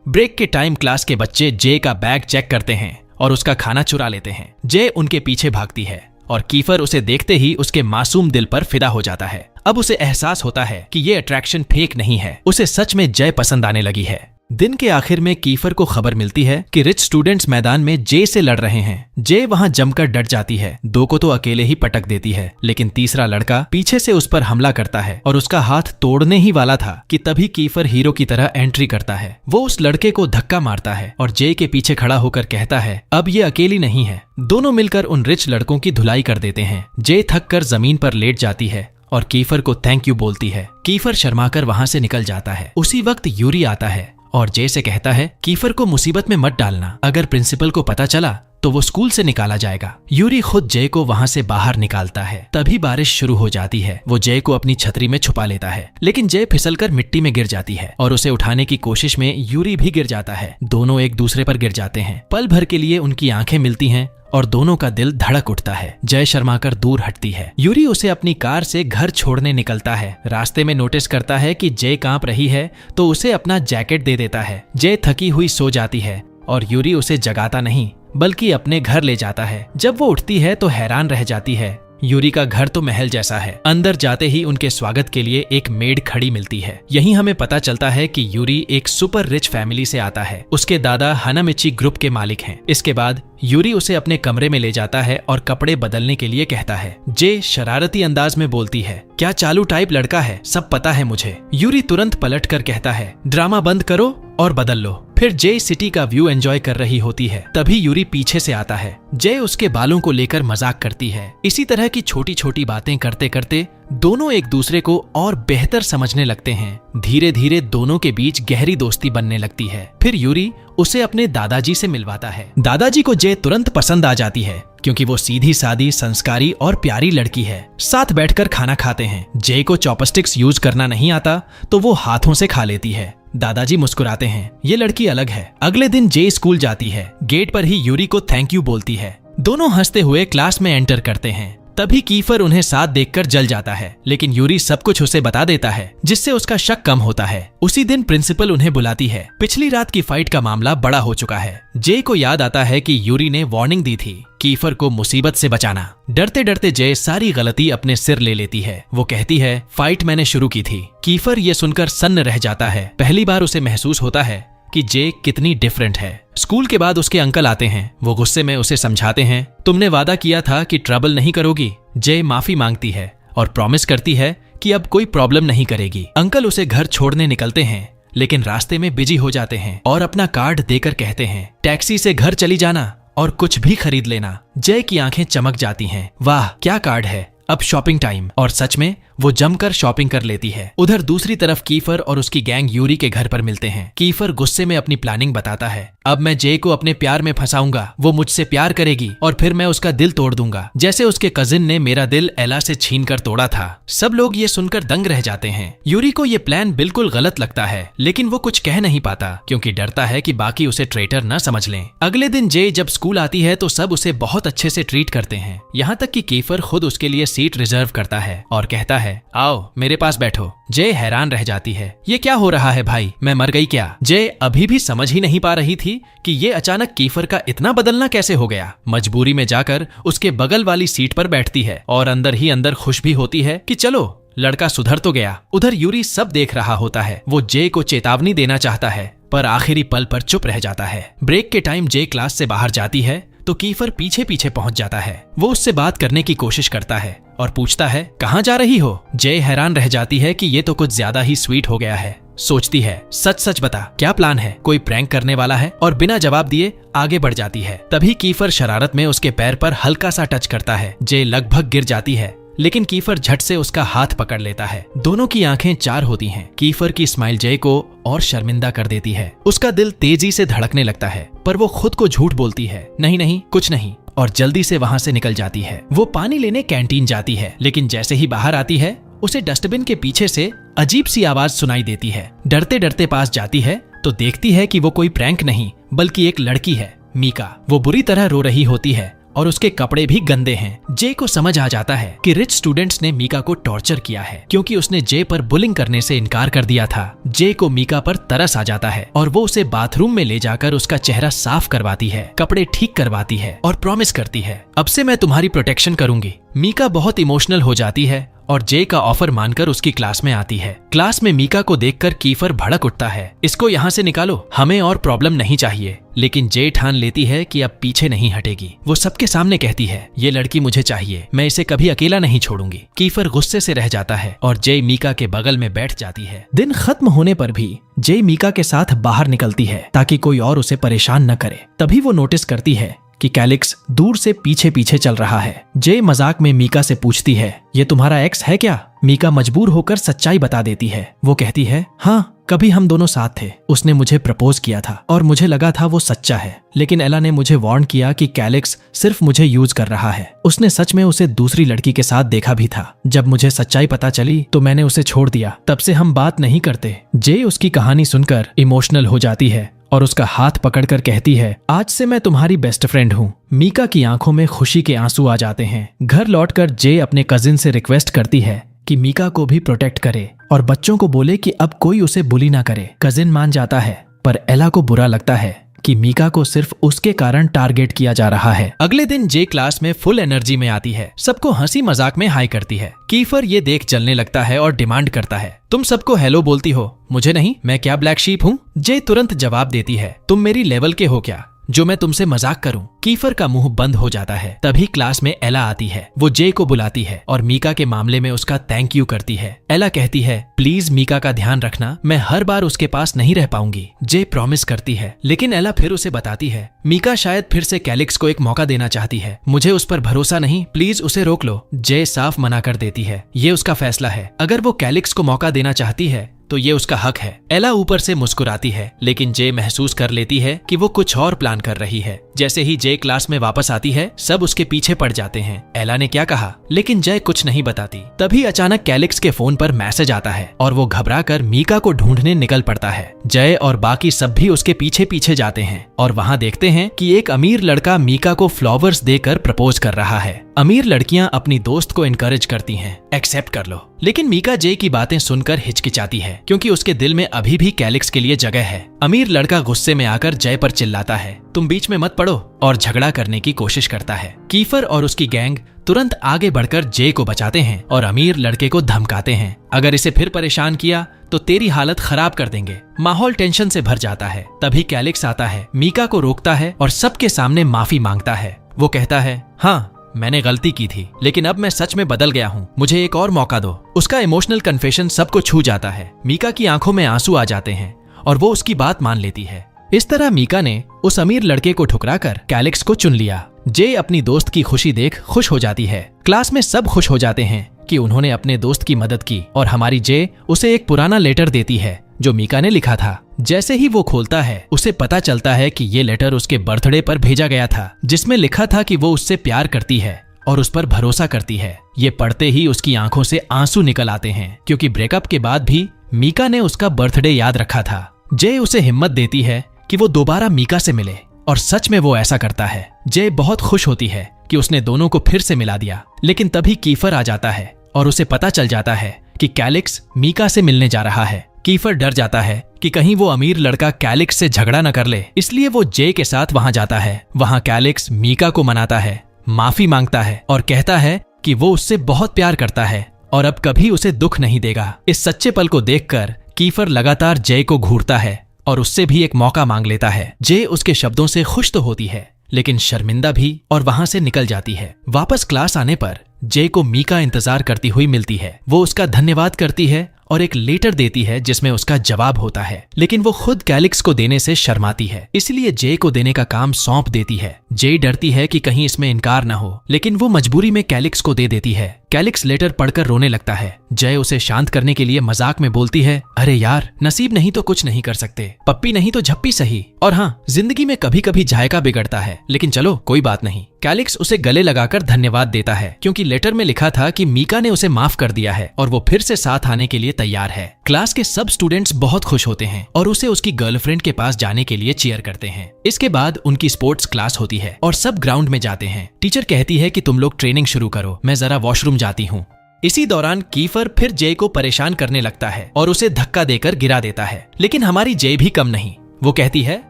[SPEAKER 1] ब्रेक के टाइम क्लास के बच्चे जे का बैग चेक करते हैं और उसका खाना चुरा लेते हैं। जे उनके पीछे भागती है और कीफर उसे देखते ही उसके मासूम दिल पर फिदा हो जाता है। अब उसे एहसास होता है कि ये अट्रैक्शन फेक नहीं है, उसे सच में जय पसंद आने लगी है। दिन के आखिर में कीफर को खबर मिलती है कि रिच स्टूडेंट्स मैदान में जे से लड़ रहे हैं। जे वहां जमकर डट जाती है। दो को तो अकेले ही पटक देती है, लेकिन तीसरा लड़का पीछे से उस पर हमला करता है और उसका हाथ तोड़ने ही वाला था कि तभी कीफर हीरो की तरह एंट्री करता है। वो उस लड़के को धक्का मारता है और जे के पीछे खड़ा होकर कहता है अब ये अकेली नहीं है। दोनों मिलकर उन रिच लड़कों की धुलाई कर देते हैं। जे थक कर जमीन पर लेट जाती है और कीफर को थैंक यू बोलती है। कीफर शर्माकर वहां से निकल जाता है। उसी वक्त यूरी आता है और जे से कहता है कीफर को मुसीबत में मत डालना, अगर प्रिंसिपल को पता चला तो वो स्कूल से निकाला जाएगा। यूरी खुद जे को वहां से बाहर निकालता है। तभी बारिश शुरू हो जाती है। वो जे को अपनी छतरी में छुपा लेता है, लेकिन जे फिसलकर मिट्टी में गिर जाती है और उसे उठाने की कोशिश में यूरी भी गिर जाता है। दोनों एक दूसरे पर गिर जाते हैं। पल भर के लिए उनकी आंखें मिलती हैं और दोनों का दिल धड़क उठता है। जय शर्माकर दूर हटती है। यूरी उसे अपनी कार से घर छोड़ने निकलता है। रास्ते में नोटिस करता है कि जय कांप रही है तो उसे अपना जैकेट दे देता है। जय थकी हुई सो जाती है और यूरी उसे जगाता नहीं बल्कि अपने घर ले जाता है। जब वो उठती है तो हैरान रह जाती है। यूरी का घर तो महल जैसा है। अंदर जाते ही उनके स्वागत के लिए एक मेड खड़ी मिलती है। यहीं हमें पता चलता है कि यूरी एक सुपर रिच फैमिली से आता है। उसके दादा हानामिची ग्रुप के मालिक हैं। इसके बाद यूरी उसे अपने कमरे में ले जाता है और कपड़े बदलने के लिए कहता है। जे शरारती अंदाज में बोलती है क्या चालू टाइप लड़का है, सब पता है मुझे। यूरी तुरंत पलट कर कहता है ड्रामा बंद करो और बदल लो। फिर जय सिटी का व्यू एंजॉय कर रही होती है। तभी यूरी पीछे से आता है। जय उसके बालों को लेकर मजाक करती है। इसी तरह की छोटी छोटी बातें करते करते दोनों एक दूसरे को और बेहतर समझने लगते हैं। धीरे धीरे दोनों के बीच गहरी दोस्ती बनने लगती है। फिर यूरी उसे अपने दादाजी से मिलवाता है। दादाजी को जय तुरंत पसंद आ जाती है क्योंकि वो सीधी सादी, संस्कारी और प्यारी लड़की है। साथ बैठकर खाना खाते हैं। जय को चॉपस्टिक्स यूज करना नहीं आता तो वो हाथों से खा लेती है। दादाजी मुस्कुराते हैं, ये लड़की अलग है। अगले दिन जय स्कूल जाती है। गेट पर ही यूरी को थैंक यू बोलती है। दोनों हंसते हुए क्लास में एंटर करते हैं। तभी कीफर उन्हें साथ देखकर जल जाता है, लेकिन यूरी सब कुछ उसे बता देता है जिससे उसका शक कम होता है। उसी दिन प्रिंसिपल उन्हें बुलाती है। पिछली रात की फाइट का मामला बड़ा हो चुका है। जय को याद आता है कि यूरी ने वार्निंग दी थी कीफर को मुसीबत से बचाना। डरते डरते जय सारी गलती अपने सिर ले लेती है। वो कहती है फाइट मैंने शुरू की थी। कीफर ये सुनकर सन्न रह जाता है। पहली बार उसे महसूस होता है कि जय कितनी डिफरेंट है। स्कूल के बाद उसके अंकल आते हैं। वो गुस्से में उसे समझाते हैं तुमने वादा किया था कि ट्रबल नहीं करोगी। जय माफी मांगती है और प्रॉमिस करती है कि अब कोई प्रॉब्लम नहीं करेगी। अंकल उसे घर छोड़ने निकलते हैं, लेकिन रास्ते में बिजी हो जाते हैं और अपना कार्ड देकर कहते हैं टैक्सी से घर चली जाना और कुछ भी खरीद लेना। जय की आंखें चमक जाती हैं। वाह क्या कार्ड है, अब शॉपिंग टाइम। और सच में वो जमकर शॉपिंग कर लेती है। उधर दूसरी तरफ कीफर और उसकी गैंग यूरी के घर पर मिलते हैं। कीफर गुस्से में अपनी प्लानिंग बताता है अब मैं जय को अपने प्यार में फंसाऊंगा, वो मुझसे प्यार करेगी और फिर मैं उसका दिल तोड़ दूंगा, जैसे उसके कजिन ने मेरा दिल एला से छीन कर तोड़ा था। सब लोग ये सुनकर दंग रह जाते हैं। यूरी को ये प्लान बिल्कुल गलत लगता है, लेकिन वो कुछ कह नहीं पाता क्योंकि डरता है कि बाकी उसे ट्रेटर न समझ लें। अगले दिन जय जब स्कूल आती है तो सब उसे बहुत अच्छे से ट्रीट करते हैं, यहाँ तक कि कीफर खुद उसके लिए सीट रिजर्व करता है और कहता है आओ मेरे पास बैठो। जय हैरान रह जाती है, ये क्या हो रहा है भाई, मैं मर गई क्या? जय अभी भी समझ ही नहीं पा रही थी कि ये अचानक कीफर का इतना बदलना कैसे हो गया। मजबूरी में जाकर उसके बगल वाली सीट पर बैठती है और अंदर ही अंदर खुश भी होती है कि चलो लड़का सुधर तो गया। उधर यूरी सब देख रहा होता है। वो जय को चेतावनी देना चाहता है पर आखिरी पल पर चुप रह जाता है। ब्रेक के टाइम जय क्लास से बाहर जाती है तो कीफर पीछे पीछे पहुंच जाता है। वो उससे बात करने की कोशिश करता है और पूछता है कहाँ जा रही हो। जय हैरान रह जाती है कि ये तो कुछ ज्यादा ही स्वीट हो गया है। सोचती है सच सच बता क्या प्लान है, कोई प्रैंक करने वाला है, और बिना जवाब दिए आगे बढ़ जाती है। तभी कीफर शरारत में उसके पैर पर हल्का सा टच करता है। जय लगभग गिर जाती है, लेकिन कीफर झट से उसका हाथ पकड़ लेता है। दोनों की आंखें चार होती हैं। कीफर की स्माइल जय को और शर्मिंदा कर देती है। उसका दिल तेजी से धड़कने लगता है, पर वो खुद को झूठ बोलती है, नहीं नहीं कुछ नहीं, और जल्दी से वहां से निकल जाती है। वो पानी लेने कैंटीन जाती है, लेकिन जैसे ही बाहर आती है उसे डस्टबिन के पीछे से अजीब सी आवाज सुनाई देती है। डरते डरते पास जाती है तो देखती है कि वो कोई प्रैंक नहीं बल्कि एक लड़की है, मीका। वो बुरी तरह रो रही होती है और उसके कपड़े भी गंदे हैं। जे को समझ आ जाता है कि रिच स्टूडेंट्स ने मीका को टॉर्चर किया है, क्योंकि उसने जे पर बुलिंग करने से इनकार कर दिया था। जे को मीका पर तरस आ जाता है और वो उसे बाथरूम में ले जाकर उसका चेहरा साफ करवाती है, कपड़े ठीक करवाती है और प्रॉमिस करती है अब से मैं तुम्हारी प्रोटेक्शन करूंगी। मीका बहुत इमोशनल हो जाती है और जे का ऑफर मानकर उसकी क्लास में आती है। क्लास में मीका को देखकर कीफर भड़क उठता है, इसको यहाँ से निकालो, हमें और प्रॉब्लम नहीं चाहिए। लेकिन जे ठान लेती है कि अब पीछे नहीं हटेगी। वो सबके सामने कहती है ये लड़की मुझे चाहिए, मैं इसे कभी अकेला नहीं छोड़ूंगी। कीफर गुस्से से रह जाता है और जे मीका के बगल में बैठ जाती है। दिन खत्म होने पर भी जे मीका के साथ बाहर निकलती है ताकि कोई और उसे परेशान न करे। तभी वो नोटिस करती है कि कैलिक्स दूर से पीछे पीछे चल रहा है। जे मजाक में मीका से पूछती है ये तुम्हारा एक्स है क्या? मीका मजबूर होकर सच्चाई बता देती है। वो कहती है हाँ, कभी हम दोनों साथ थे, उसने मुझे प्रपोज किया था और मुझे लगा था वो सच्चा है, लेकिन एला ने मुझे वार्न किया कि कैलिक्स सिर्फ मुझे यूज कर रहा है। उसने सच में उसे दूसरी लड़की के साथ देखा भी था। जब मुझे सच्चाई पता चली तो मैंने उसे छोड़ दिया, तब से हम बात नहीं करते। जे उसकी कहानी सुनकर इमोशनल हो जाती है और उसका हाथ पकड़कर कहती है आज से मैं तुम्हारी बेस्ट फ्रेंड हूँ। मीका की आंखों में खुशी के आंसू आ जाते हैं। घर लौटकर जे अपने कजिन से रिक्वेस्ट करती है कि मीका को भी प्रोटेक्ट करे और बच्चों को बोले कि अब कोई उसे बुली ना करे। कजिन मान जाता है, पर एला को बुरा लगता है कि मीका को सिर्फ उसके कारण टारगेट किया जा रहा है। अगले दिन जे क्लास में फुल एनर्जी में आती है, सबको हंसी मजाक में हाई करती है। कीफर ये देख जलने लगता है और डिमांड करता है तुम सबको हेलो बोलती हो, मुझे नहीं, मैं क्या ब्लैक शीप हूँ? जे तुरंत जवाब देती है तुम मेरी लेवल के हो क्या जो मैं तुमसे मजाक करूं? कीफर का मुंह बंद हो जाता है। तभी क्लास में एला आती है। वो जे को बुलाती है और मीका के मामले में उसका थैंक यू करती है। एला कहती है प्लीज मीका का ध्यान रखना, मैं हर बार उसके पास नहीं रह पाऊंगी। जे प्रॉमिस करती है, लेकिन एला फिर उसे बताती है मीका शायद फिर से कैलिक्स को एक मौका देना चाहती है, मुझे उस पर भरोसा नहीं, प्लीज उसे रोक लो। जे साफ मना कर देती है, ये उसका फैसला है, अगर वो कैलिक्स को मौका देना चाहती है तो ये उसका हक है। एला ऊपर से मुस्कुराती है, लेकिन जे महसूस कर लेती है कि वो कुछ और प्लान कर रही है। जैसे ही जे क्लास में वापस आती है सब उसके पीछे पड़ जाते हैं। एला ने क्या कहा, लेकिन जय कुछ नहीं बताती। तभी अचानक कैलिक्स के फोन पर मैसेज आता है और वो घबराकर मीका को ढूंढने निकल पड़ता है। जय और बाकी सब भी उसके पीछे पीछे जाते हैं और वहाँ देखते हैं कि एक अमीर लड़का मीका को फ्लावर्स देकर प्रपोज कर रहा है। अमीर लड़कियां अपनी दोस्त को इनकरेज करती हैं, एक्सेप्ट कर लो, लेकिन मीका जे की बातें सुनकर हिचकिचाती है क्योंकि उसके दिल में अभी भी कैलिक्स के लिए जगह है। अमीर लड़का गुस्से में आकर जय पर चिल्लाता है तुम बीच में मत पड़ो, और झगड़ा करने की कोशिश करता है। कीफर और उसकी गैंग तुरंत आगे बढ़कर जे को बचाते हैं और अमीर लड़के को धमकाते हैं अगर इसे फिर परेशान किया तो तेरी हालत खराब कर देंगे। माहौल टेंशन से भर जाता है। तभी कैलिक्स आता है, मीका को रोकता है और सबके सामने माफी मांगता है। वो कहता है हाँ, मैंने गलती की थी, लेकिन अब मैं सच में बदल गया हूँ, मुझे एक और मौका दो। उसका इमोशनल कन्फेशन सबको छू जाता है। मीका की आंखों में आंसू आ जाते हैं और वो उसकी बात मान लेती है। इस तरह मीका ने उस अमीर लड़के को ठुकराकर कैलिक्स को चुन लिया। जे अपनी दोस्त की खुशी देख खुश हो जाती है। क्लास में सब खुश हो जाते हैं कि उन्होंने अपने दोस्त की मदद की और हमारी जे उसे एक पुराना लेटर देती है जो मीका ने लिखा था। जैसे ही वो खोलता है उसे पता चलता है कि ये लेटर उसके बर्थडे पर भेजा गया था, जिसमें लिखा था कि वो उससे प्यार करती है और उस पर भरोसा करती है। ये पढ़ते ही उसकी आंखों से आंसू निकल आते हैं क्योंकि ब्रेकअप के बाद भी मीका ने उसका बर्थडे याद रखा था। जे उसे हिम्मत देती है कि वो दोबारा मीका से मिले और सच में वो ऐसा करता है। जे बहुत खुश होती है कि उसने दोनों को फिर से मिला दिया, लेकिन तभी कीफर आ जाता है और उसे पता चल जाता है कि कैलिक्स मीका से मिलने जा रहा है। कीफर डर जाता है कि कहीं वो अमीर लड़का कैलिक्स से झगड़ा न कर ले, इसलिए वो जे के साथ वहां जाता है। वहां कैलिक्स मीका को मनाता है, माफी मांगता है और कहता है कि वो उससे बहुत प्यार करता है और अब कभी उसे दुख नहीं देगा। इस सच्चे पल को देखकर कीफर लगातार जे को घूरता है और उससे भी एक मौका मांग लेता है। जे उसके शब्दों से खुश तो होती है, लेकिन शर्मिंदा भी, और वहां से निकल जाती है। वापस क्लास आने पर जे को मीका इंतजार करती हुई मिलती है। वो उसका धन्यवाद करती है और एक लेटर देती है जिसमें उसका जवाब होता है, लेकिन वो खुद कैलिक्स को देने से शर्माती है, इसलिए जे को देने का काम सौंप देती है। जे डरती है कि कहीं इसमें इनकार न हो, लेकिन वो मजबूरी में कैलिक्स को दे देती है। कैलिक्स लेटर पढ़कर रोने लगता है। जय उसे शांत करने के लिए मजाक में बोलती है, अरे यार, नसीब नहीं तो कुछ नहीं कर सकते, पप्पी नहीं तो झप्पी सही, और हाँ, जिंदगी में कभी कभी जायका बिगड़ता है, लेकिन चलो कोई बात नहीं। कैलिक्स उसे गले लगाकर धन्यवाद देता है, क्योंकि लेटर में लिखा था कि मीका ने उसे माफ कर दिया है और वो फिर से साथ आने के लिए तैयार है। क्लास के सब स्टूडेंट्स बहुत खुश होते हैं और उसे उसकी गर्लफ्रेंड के पास जाने के लिए चीयर करते हैं। इसके बाद उनकी स्पोर्ट्स क्लास होती है और सब ग्राउंड में जाते हैं। टीचर कहती है कि तुम लोग ट्रेनिंग शुरू करो, मैं जरा वॉशरूम जाती हूँ। इसी दौरान कीफर फिर जे को परेशान करने लगता है और उसे धक्का देकर गिरा देता है, लेकिन हमारी जे भी कम नहीं। वो कहती है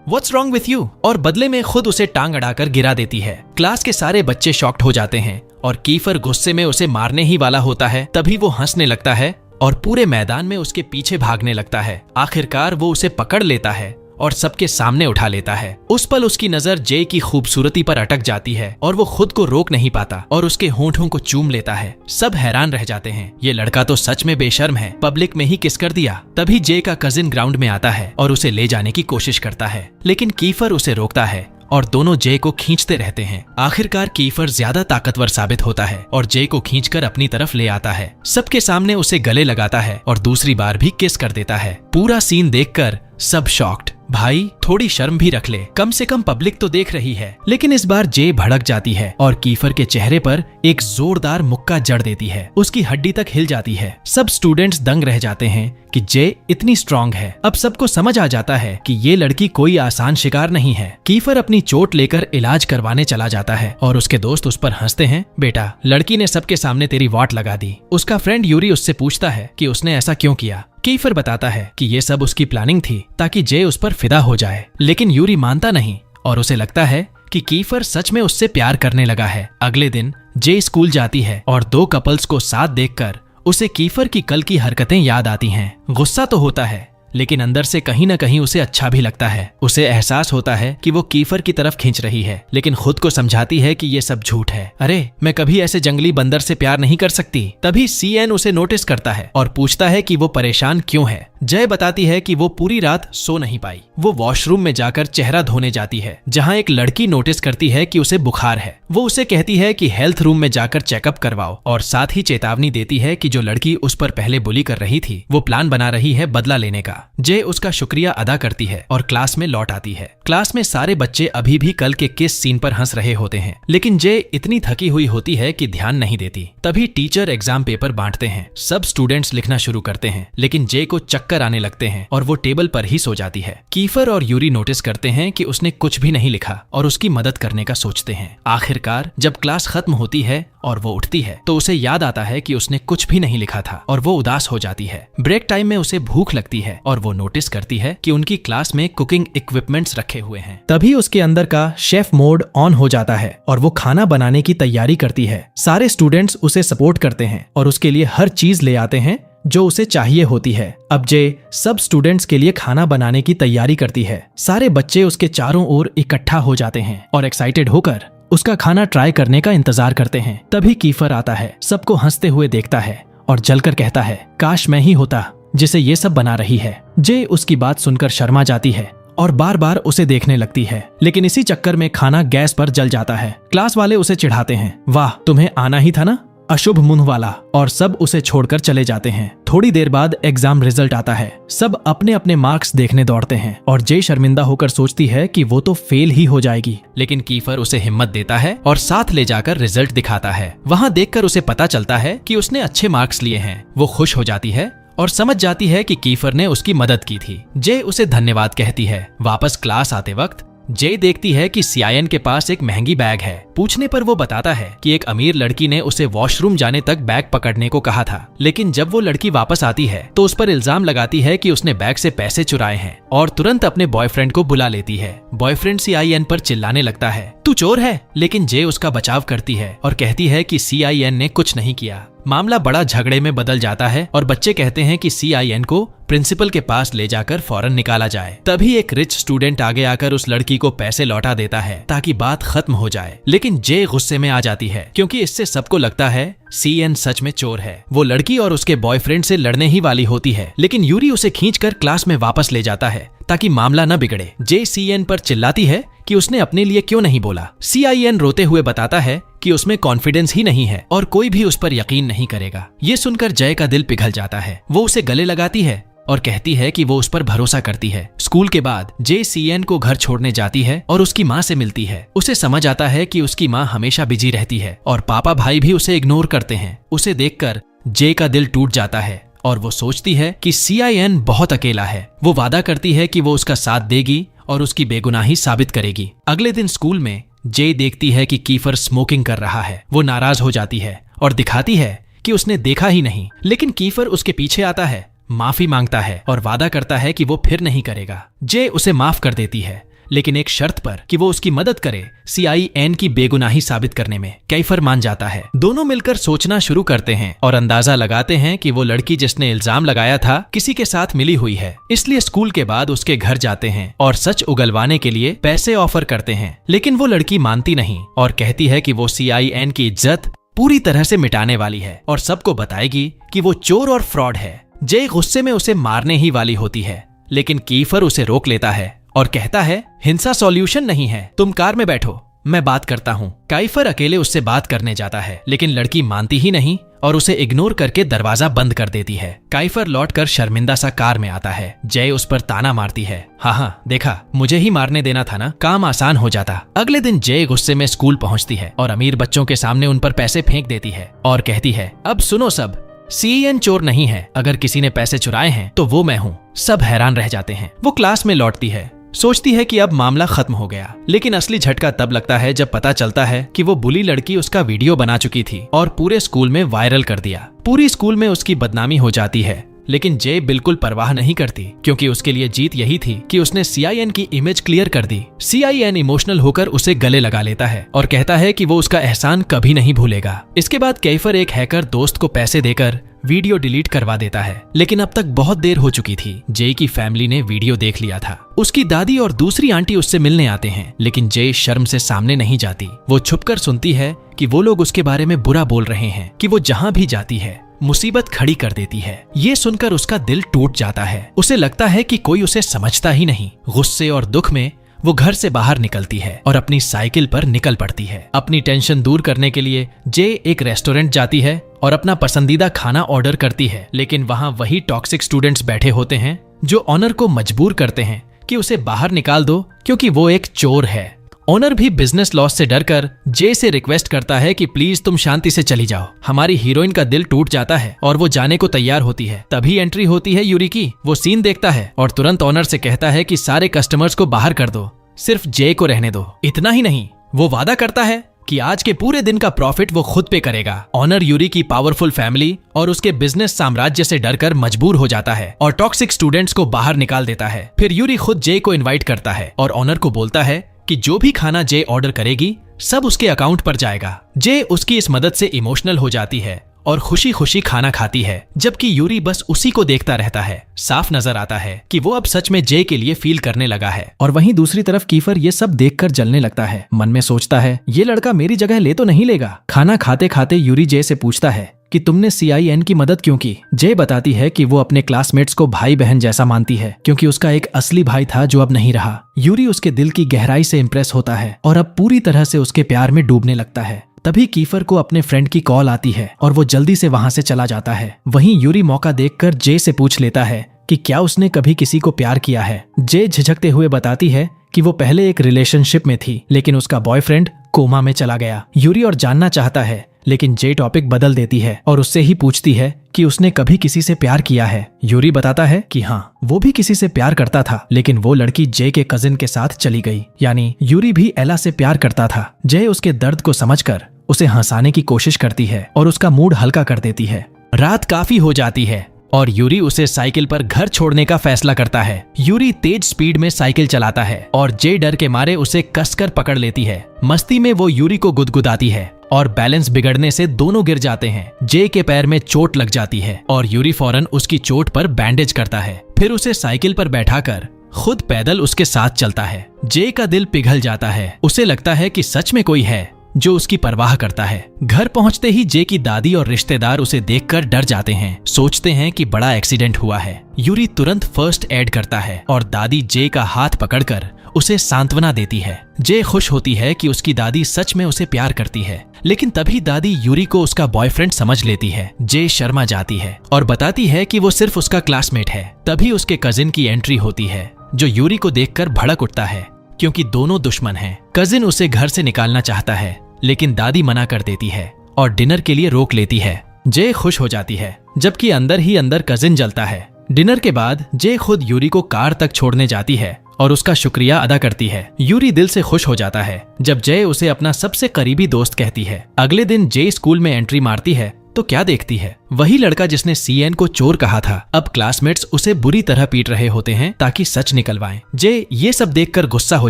[SPEAKER 1] व्हाट्स रॉन्ग विथ यू, और बदले में खुद उसे टांग अड़ाकर गिरा देती है। क्लास के सारे बच्चे शॉक्ड हो जाते हैं और कीफर गुस्से में उसे मारने ही वाला होता है। तभी वो हंसने लगता है और पूरे मैदान में उसके पीछे भागने लगता है। आखिरकार वो उसे पकड़ लेता है और सबके सामने उठा लेता है। उस पल उसकी नजर जे की खूबसूरती पर अटक जाती है और वो खुद को रोक नहीं पाता और उसके होंठों को चूम लेता है। सब हैरान रह जाते हैं, ये लड़का तो सच में बेशर्म है, पब्लिक में ही किस कर दिया। तभी जे का कजिन ग्राउंड में आता है और उसे ले जाने की कोशिश करता है, लेकिन कीफर उसे रोकता है और दोनों जे को खींचते रहते हैं। आखिरकार कीफर ज्यादा ताकतवर साबित होता है और जे को खींचकर अपनी तरफ ले आता है। सबके सामने उसे गले लगाता है और दूसरी बार भी किस कर देता है। पूरा सीन देखकर सब शॉक्ड। भाई, थोड़ी शर्म भी रख ले, कम से कम पब्लिक तो देख रही है। लेकिन इस बार जे भड़क जाती है और कीफर के चेहरे पर एक जोरदार मुक्का जड़ देती है। उसकी हड्डी तक हिल जाती है। सब स्टूडेंट्स दंग रह जाते हैं कि जे इतनी स्ट्रांग है। अब सबको समझ आ जाता है कि ये लड़की कोई आसान शिकार नहीं है। कीफर अपनी चोट लेकर इलाज करवाने चला जाता है और उसके दोस्त उस पर हंसते हैं। बेटा, लड़की ने सबके सामने तेरी वाट लगा दी। उसका फ्रेंड यूरी उससे पूछता है कि उसने ऐसा क्यों किया। कीफर बताता है कि ये सब उसकी प्लानिंग थी ताकि जे उस पर फिदा हो जाए, लेकिन यूरी मानता नहीं और उसे लगता है कि कीफर सच में उससे प्यार करने लगा है। अगले दिन जे स्कूल जाती है और दो कपल्स को साथ देखकर उसे कीफर की कल की हरकतें याद आती हैं। गुस्सा तो होता है, लेकिन अंदर से कहीं न कहीं उसे अच्छा भी लगता है। उसे एहसास होता है कि वो कीफर की तरफ खींच रही है, लेकिन खुद को समझाती है कि ये सब झूठ है। अरे, मैं कभी ऐसे जंगली बंदर से प्यार नहीं कर सकती। तभी सीएन उसे नोटिस करता है और पूछता है कि वो परेशान क्यों है। जय बताती है कि वो पूरी रात सो नहीं पाई। वो वॉशरूम में जाकर चेहरा धोने जाती है, जहाँ एक लड़की नोटिस करती है कि उसे बुखार है। वो उसे कहती है कि हेल्थ रूम में जाकर चेकअप करवाओ और साथ ही चेतावनी देती है कि जो लड़की उस पर पहले बुली कर रही थी वो प्लान बना रही है बदला लेने का। जे उसका शुक्रिया अदा करती है और क्लास में लौट आती है। क्लास में सारे बच्चे अभी भी कल के किस सीन पर हंस रहे होते हैं, लेकिन जे इतनी थकी हुई होती है कि ध्यान नहीं देती। तभी टीचर एग्जाम पेपर बांटते हैं। सब स्टूडेंट्स लिखना शुरू करते हैं, लेकिन जे को चक्कर आने लगते हैं और वो टेबल पर ही सो जाती है। कीफर और यूरी नोटिस करते हैं कि उसने कुछ भी नहीं लिखा और उसकी मदद करने का सोचते हैं। आखिरकार जब क्लास खत्म होती है और वो उठती है तो उसे याद आता है कि उसने कुछ भी नहीं लिखा था और वो उदास हो जाती है। ब्रेक टाइम में उसे भूख लगती है और वो नोटिस करती है कि उनकी क्लास में कुकिंग इक्विपमेंट्स रखे हुए हैं। तभी उसके अंदर का शेफ मोड ऑन हो जाता है और वो खाना बनाने की तैयारी करती है। सारे स्टूडेंट्स उसे सपोर्ट करते हैं और उसके लिए हर चीज ले आते हैं जो उसे चाहिए होती है। अब जे सब स्टूडेंट्स के लिए खाना बनाने की तैयारी करती है। सारे बच्चे उसके चारों ओर इकट्ठा हो जाते हैं और एक्साइटेड होकर उसका खाना ट्राई करने का इंतजार करते हैं। तभी कीफर आता है, सबको हंसते हुए देखता है और जलकर कहता है, काश मैं ही होता जिसे ये सब बना रही है। जे उसकी बात सुनकर शर्मा जाती है और बार बार उसे देखने लगती है, लेकिन इसी चक्कर में खाना गैस पर जल जाता है। क्लास वाले उसे चिढ़ाते हैं, वाह, तुम्हें आना ही था ना, अशुभ मुंह वाला, और सब उसे छोड़कर चले जाते हैं। थोड़ी देर बाद एग्जाम रिजल्ट आता है। सब अपने अपने मार्क्स देखने दौड़ते हैं और जे शर्मिंदा होकर सोचती है कि वो तो फेल ही हो जाएगी, लेकिन कीफर उसे हिम्मत देता है और साथ ले जाकर रिजल्ट दिखाता है। वहाँ देखकर उसे पता चलता है कि उसने अच्छे मार्क्स लिए हैं। वो खुश हो जाती है और समझ जाती है कि कीफर ने उसकी मदद की थी। जे उसे धन्यवाद कहती है। वापस क्लास आते वक्त जे देखती है कि सीआईएन के पास एक महंगी बैग है। पूछने पर वो बताता है कि एक अमीर लड़की ने उसे वॉशरूम जाने तक बैग पकड़ने को कहा था, लेकिन जब वो लड़की वापस आती है तो उस पर इल्जाम लगाती है कि उसने बैग से पैसे चुराए हैं और तुरंत अपने बॉयफ्रेंड को बुला लेती है। बॉयफ्रेंड सीआईएन पर चिल्लाने लगता है, तू चोर है, लेकिन जे उसका बचाव करती है और कहती है कि सीआईएन ने कुछ नहीं किया। मामला बड़ा झगड़े में बदल जाता है और बच्चे कहते हैं कि CIN को प्रिंसिपल के पास ले जाकर फौरन निकाला जाए। तभी एक रिच स्टूडेंट आगे आकर उस लड़की को पैसे लौटा देता है ताकि बात खत्म हो जाए। लेकिन जे गुस्से में आ जाती है क्योंकि इससे सबको लगता है CN सच में चोर है। वो लड़की और उसके बॉयफ्रेंड से लड़ने ही वाली होती है, लेकिन यूरी उसे खींचकर क्लास में वापस ले जाता है ताकि मामला न बिगड़े। जे CN पर चिल्लाती है कि उसने अपने लिए क्यों नहीं बोला। CIN रोते हुए बताता है कि उसमें कॉन्फिडेंस ही नहीं है और कोई भी उस पर यकीन नहीं करेगा। ये सुनकर जय का दिल पिघल जाता है। वो उसे गले लगाती है और कहती है कि वो उस पर भरोसा करती है। स्कूल के बाद जे CN को घर छोड़ने जाती है और उसकी माँ से मिलती है। उसे समझ आता है कि उसकी माँ हमेशा बिजी रहती है और पापा भाई भी उसे इग्नोर करते हैं। उसे देखकर जे का दिल टूट जाता है और वो सोचती है कि CIN बहुत अकेला है। वो वादा करती है कि वो उसका साथ देगी और उसकी बेगुनाही साबित करेगी। अगले दिन स्कूल में जे देखती है कि कीफर स्मोकिंग कर रहा है। वो नाराज हो जाती है और दिखाती है कि उसने देखा ही नहीं, लेकिन कीफर उसके पीछे आता है, माफी मांगता है और वादा करता है कि वो फिर नहीं करेगा। जे उसे माफ कर देती है, लेकिन एक शर्त पर कि वो उसकी मदद करे CIN की बेगुनाही साबित करने में। कीफर मान जाता है। दोनों मिलकर सोचना शुरू करते हैं और अंदाजा लगाते हैं कि वो लड़की जिसने इल्जाम लगाया था किसी के साथ मिली हुई है। इसलिए स्कूल के बाद उसके घर जाते हैं और सच उगलवाने के लिए पैसे ऑफर करते हैं, लेकिन वो लड़की मानती नहीं और कहती है कि वो CIN की इज्जत पूरी तरह से मिटाने वाली है और सबको बताएगी कि वो चोर और फ्रॉड है। जे गुस्से में उसे मारने ही वाली होती है, लेकिन कीफर उसे रोक लेता है और कहता है हिंसा सॉल्यूशन नहीं है, तुम कार में बैठो, मैं बात करता हूँ। कीफर अकेले उससे बात करने जाता है, लेकिन लड़की मानती ही नहीं और उसे इग्नोर करके दरवाजा बंद कर देती है। कीफर लौटकर शर्मिंदा सा कार में आता है। जय उस पर ताना मारती है, हाँ देखा, मुझे ही मारने देना था ना, काम आसान हो जाता। अगले दिन जय गुस्से में स्कूल पहुंचती है और अमीर बच्चों के सामने उन पर पैसे फेंक देती है और कहती है अब सुनो सब, CN चोर नहीं है, अगर किसी ने पैसे चुराए हैं तो वो मैं हूँ। सब हैरान रह जाते हैं। वो क्लास में लौटती है, सोचती है कि अब मामला खत्म हो गया, लेकिन असली झटका तब लगता है जब पता चलता है कि वो बुली लड़की उसका वीडियो बना चुकी थी और पूरे स्कूल में वायरल कर दिया। पूरी स्कूल में उसकी बदनामी हो जाती है, लेकिन जे बिल्कुल परवाह नहीं करती क्योंकि उसके लिए जीत यही थी कि उसने CIN की इमेज क्लियर कर दी। CIN इमोशनल होकर उसे गले लगा लेता है और कहता है कि वो उसका एहसान कभी नहीं भूलेगा। इसके बाद कीफर एक हैकर दोस्त को पैसे देकर वीडियो डिलीट करवा देता है, लेकिन अब तक बहुत देर हो चुकी थी। जे की फैमिली ने वीडियो देख लिया था। उसकी दादी और दूसरी आंटी उससे मिलने आते हैं, लेकिन जे शर्म से सामने नहीं जाती। वो छुपकर सुनती है कि वो लोग उसके बारे में बुरा बोल रहे हैं, कि वो जहाँ भी जाती है मुसीबत खड़ी कर देती है। ये सुनकर उसका दिल टूट जाता है। उसे लगता है कि कोई उसे समझता ही नहीं। गुस्से और दुख में वो घर से बाहर निकलती है और अपनी साइकिल पर निकल पड़ती है। अपनी टेंशन दूर करने के लिए जे एक रेस्टोरेंट जाती है और अपना पसंदीदा खाना ऑर्डर करती है, लेकिन वहाँ वही टॉक्सिक स्टूडेंट्स बैठे होते हैं जो ऑनर को मजबूर करते हैं कि उसे बाहर निकाल दो क्योंकि वो एक चोर है। ऑनर भी बिजनेस लॉस से डरकर जे से रिक्वेस्ट करता है कि प्लीज तुम शांति से चली जाओ। हमारी हीरोइन का दिल टूट जाता है और वो जाने को तैयार होती है। तभी एंट्री होती है यूरी की। वो सीन देखता है और तुरंत ऑनर से कहता है कि सारे कस्टमर्स को बाहर कर दो, सिर्फ जे को रहने दो। इतना ही नहीं, वो वादा करता है कि आज के पूरे दिन का प्रॉफिट वो खुद पे करेगा। ऑनर यूरी की पावरफुल फैमिली और उसके बिजनेस साम्राज्य से डरकर मजबूर हो जाता है और टॉक्सिक स्टूडेंट्स को बाहर निकाल देता है। फिर यूरी खुद जे को इनवाइट करता है और ऑनर को बोलता है कि जो भी खाना जे ऑर्डर करेगी सब उसके अकाउंट पर जाएगा। जे उसकी इस मदद से इमोशनल हो जाती है और खुशी खुशी खाना खाती है, जबकि यूरी बस उसी को देखता रहता है। साफ नजर आता है कि वो अब सच में जे के लिए फील करने लगा है। और वहीं दूसरी तरफ कीफर ये सब देखकर जलने लगता है। मन में सोचता है ये लड़का मेरी जगह ले तो नहीं लेगा। खाना खाते खाते यूरी जे से पूछता है कि तुमने CIN की मदद क्यों की। जे बताती है कि वो अपने क्लासमेट्स को भाई बहन जैसा मानती है क्योंकि उसका एक असली भाई था जो अब नहीं रहा। यूरी उसके दिल की गहराई से इम्प्रेस होता है और अब पूरी तरह से उसके प्यार में डूबने लगता है। तभी कीफर को अपने फ्रेंड की कॉल आती है और वो जल्दी से वहां से चला जाता है। वहीं यूरी मौका देखकर जे से पूछ लेता है कि क्या उसने कभी किसी को प्यार किया है। जे झिझकते हुए बताती है कि वो पहले एक रिलेशनशिप में थी, लेकिन उसका बॉयफ्रेंड कोमा में चला गया। यूरी और जानना चाहता है, लेकिन जे टॉपिक बदल देती है और उससे ही पूछती है कि उसने कभी किसी से प्यार किया है। यूरी बताता है कि हाँ, वो भी किसी से प्यार करता था, लेकिन वो लड़की जे के कजिन के साथ चली गई। यानी यूरी भी एला से प्यार करता था। जे उसके दर्द को समझकर उसे हंसाने की कोशिश करती है और उसका मूड हल्का कर देती है। रात काफी हो जाती है और यूरी उसे साइकिल पर घर छोड़ने का फैसला करता है। यूरी तेज स्पीड में साइकिल चलाता है और जे डर के मारे उसे कसकर पकड़ लेती है। मस्ती में वो यूरी को गुदगुदाती है और बैलेंस बिगड़ने से दोनों गिर जाते हैं। जे के पैर में चोट लग जाती है और यूरी फौरन उसकी चोट पर बैंडेज करता है। फिर उसे साइकिल पर बैठाकर खुद पैदल उसके साथ चलता है। जे का दिल पिघल जाता है। उसे लगता है कि सच में कोई है जो उसकी परवाह करता है। घर पहुंचते ही जे की दादी और रिश्तेदार उसे देखकर डर जाते हैं, सोचते हैं कि बड़ा एक्सीडेंट हुआ है। यूरी तुरंत फर्स्ट एड करता है और दादी जे का हाथ पकड़कर उसे सांत्वना देती है। जे खुश होती है कि उसकी दादी सच में उसे प्यार करती है, लेकिन तभी दादी यूरी को उसका बॉयफ्रेंड समझ लेती है। जे शर्मा जाती है और बताती है कि वो सिर्फ उसका क्लासमेट है। तभी उसके कजिन की एंट्री होती है, जो यूरी को देखकर भड़क उठता है क्योंकि दोनों दुश्मन हैं। कजिन उसे घर से निकालना चाहता है, लेकिन दादी मना कर देती है और डिनर के लिए रोक लेती है। जे खुश हो जाती है, जबकि अंदर ही अंदर कजिन जलता है। डिनर के बाद जे खुद यूरी को कार तक छोड़ने जाती है और उसका शुक्रिया अदा करती है। यूरी दिल से खुश हो जाता है जब जय उसे अपना सबसे करीबी दोस्त कहती है। अगले दिन जे स्कूल में एंट्री मारती है तो क्या देखती है, वही लड़का जिसने सीएन को चोर कहा था। अब क्लासमेट्स उसे बुरी तरह पीट रहे होते हैं ताकि सच निकलवाएं। जे ये सब देखकर गुस्सा हो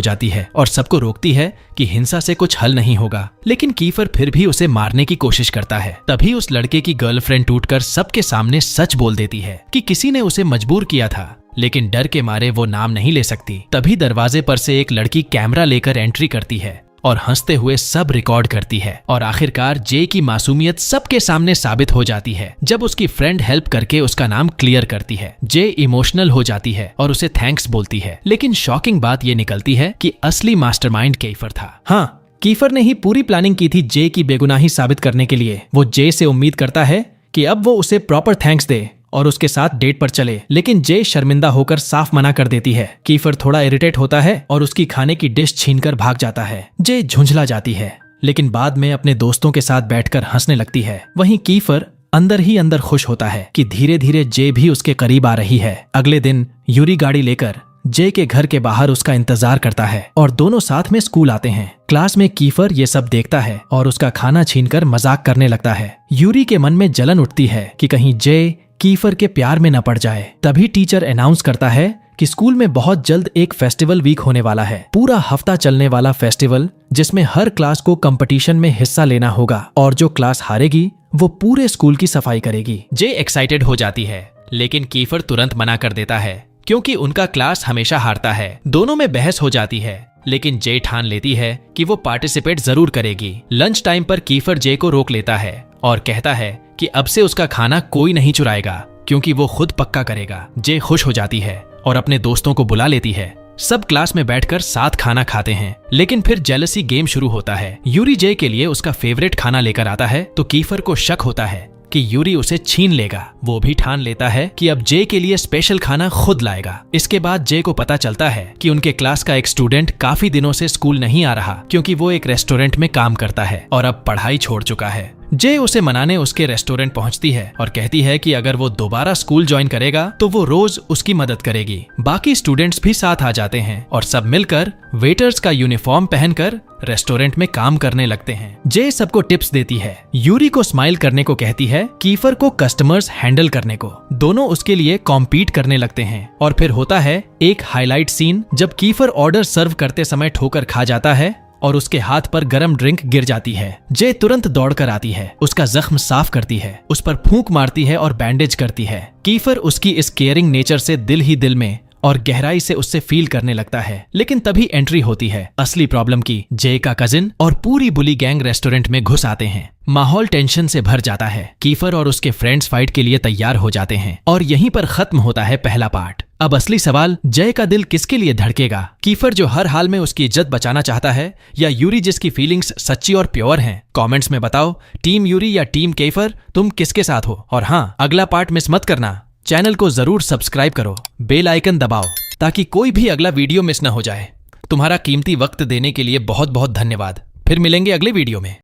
[SPEAKER 1] जाती है और सबको रोकती है कि हिंसा से कुछ हल नहीं होगा, लेकिन कीफर फिर भी उसे मारने की कोशिश करता है। तभी उस लड़के की गर्लफ्रेंड टूटकर सबके सामने सच बोल देती है कि किसी ने उसे मजबूर किया था, लेकिन डर के मारे वो नाम नहीं ले सकती। तभी दरवाजे पर से एक लड़की कैमरा लेकर एंट्री करती है और हंसते हुए सब रिकॉर्ड करती है और आखिरकार जे की मासूमियत सबके सामने साबित हो जाती है जब उसकी फ्रेंड हेल्प करके उसका नाम क्लियर करती है। जे इमोशनल हो जाती है और उसे थैंक्स बोलती है, लेकिन शॉकिंग बात ये निकलती है कि असली मास्टरमाइंड कीफर था। हाँ, कीफर ने ही पूरी प्लानिंग की थी जे की बेगुनाही साबित करने के लिए। वो जे से उम्मीद करता है कि अब वो उसे प्रॉपर थैंक्स दे और उसके साथ डेट पर चले, लेकिन जे शर्मिंदा होकर साफ मना कर देती है। कीफर थोड़ा इरिटेट होता है और उसकी खाने की डिश छीनकर भाग जाता है। जे झुंझला जाती है, लेकिन बाद में अपने दोस्तों के साथ बैठकर हंसने लगती है। वहीं कीफर अंदर ही अंदर खुश होता है कि धीरे धीरे जे भी उसके करीब आ रही है। अगले दिन यूरी गाड़ी लेकर जे के घर के बाहर उसका इंतजार करता है और दोनों साथ में स्कूल आते हैं। क्लास में कीफर ये सब देखता है और उसका खाना छीनकर मजाक करने लगता है। यूरी के मन में जलन उठती है कि कहीं जे कीफर के प्यार में न पड़ जाए। तभी टीचर अनाउंस करता है कि स्कूल में बहुत जल्द एक फेस्टिवल वीक होने वाला है, पूरा हफ्ता चलने वाला फेस्टिवल जिसमें हर क्लास को कंपटीशन में हिस्सा लेना होगा और जो क्लास हारेगी वो पूरे स्कूल की सफाई करेगी। जे एक्साइटेड हो जाती है, लेकिन कीफर तुरंत मना कर देता है क्योंकि उनका क्लास हमेशा हारता है। दोनों में बहस हो जाती है, लेकिन जे ठान लेती है कि वो पार्टिसिपेट जरूर करेगी। लंच टाइम पर कीफर जे को रोक लेता है और कहता है कि अब से उसका खाना कोई नहीं चुराएगा क्योंकि वो खुद पक्का करेगा। जे खुश हो जाती है और अपने दोस्तों को बुला लेती है। सब क्लास में बैठकर साथ खाना खाते हैं, लेकिन फिर जेलसी गेम शुरू होता है। यूरी जे के लिए उसका फेवरेट खाना लेकर आता है तो कीफर को शक होता है कि यूरी उसे छीन लेगा। वो भी ठान लेता है कि अब जे के लिए स्पेशल खाना खुद लाएगा। इसके बाद जे को पता चलता है कि उनके क्लास का एक स्टूडेंट काफी दिनों से स्कूल नहीं आ रहा क्योंकि वो एक रेस्टोरेंट में काम करता है और अब पढ़ाई छोड़ चुका है। जे उसे मनाने उसके रेस्टोरेंट पहुंचती है और कहती है कि अगर वो दोबारा स्कूल ज्वाइन करेगा तो वो रोज उसकी मदद करेगी। बाकी स्टूडेंट्स भी साथ आ जाते हैं और सब मिलकर वेटर्स का यूनिफॉर्म पहनकर रेस्टोरेंट में काम करने लगते हैं। जे सबको टिप्स देती है, यूरी को स्माइल करने को कहती है, कीफर को कस्टमर्स हैंडल करने को। दोनों उसके लिए कॉम्पीट करने लगते हैं और फिर होता है एक हाईलाइट सीन जब कीफर ऑर्डर सर्व करते समय ठोकर खा जाता है और उसके हाथ पर गरम ड्रिंक गिर जाती है। जे तुरंत दौड़कर आती है, उसका जख्म साफ करती है, उस पर फूंक मारती है और बैंडेज करती है। कीफर उसकी इस केयरिंग नेचर से दिल ही दिल में और गहराई से उससे फील करने लगता है। लेकिन तभी एंट्री होती है असली प्रॉब्लम की। जे का कजिन और पूरी बुली गैंग रेस्टोरेंट में घुस आते हैं। माहौल टेंशन से भर जाता है। कीफर और उसके फ्रेंड्स फाइट के लिए तैयार हो जाते हैं और यहीं पर खत्म होता है पहला पार्ट। अब असली सवाल, जय का दिल किसके लिए धड़केगा? कीफर जो हर हाल में उसकी इज्जत बचाना चाहता है, या यूरी जिसकी फीलिंग्स सच्ची और प्योर हैं? कमेंट्स में बताओ, टीम यूरी या टीम कीफर, तुम किसके साथ हो? और हाँ, अगला पार्ट मिस मत करना। चैनल को जरूर सब्सक्राइब करो, बेल आइकन दबाओ ताकि कोई भी अगला वीडियो मिस न हो जाए। तुम्हारा कीमती वक्त देने के लिए बहुत बहुत धन्यवाद। फिर मिलेंगे अगले वीडियो में।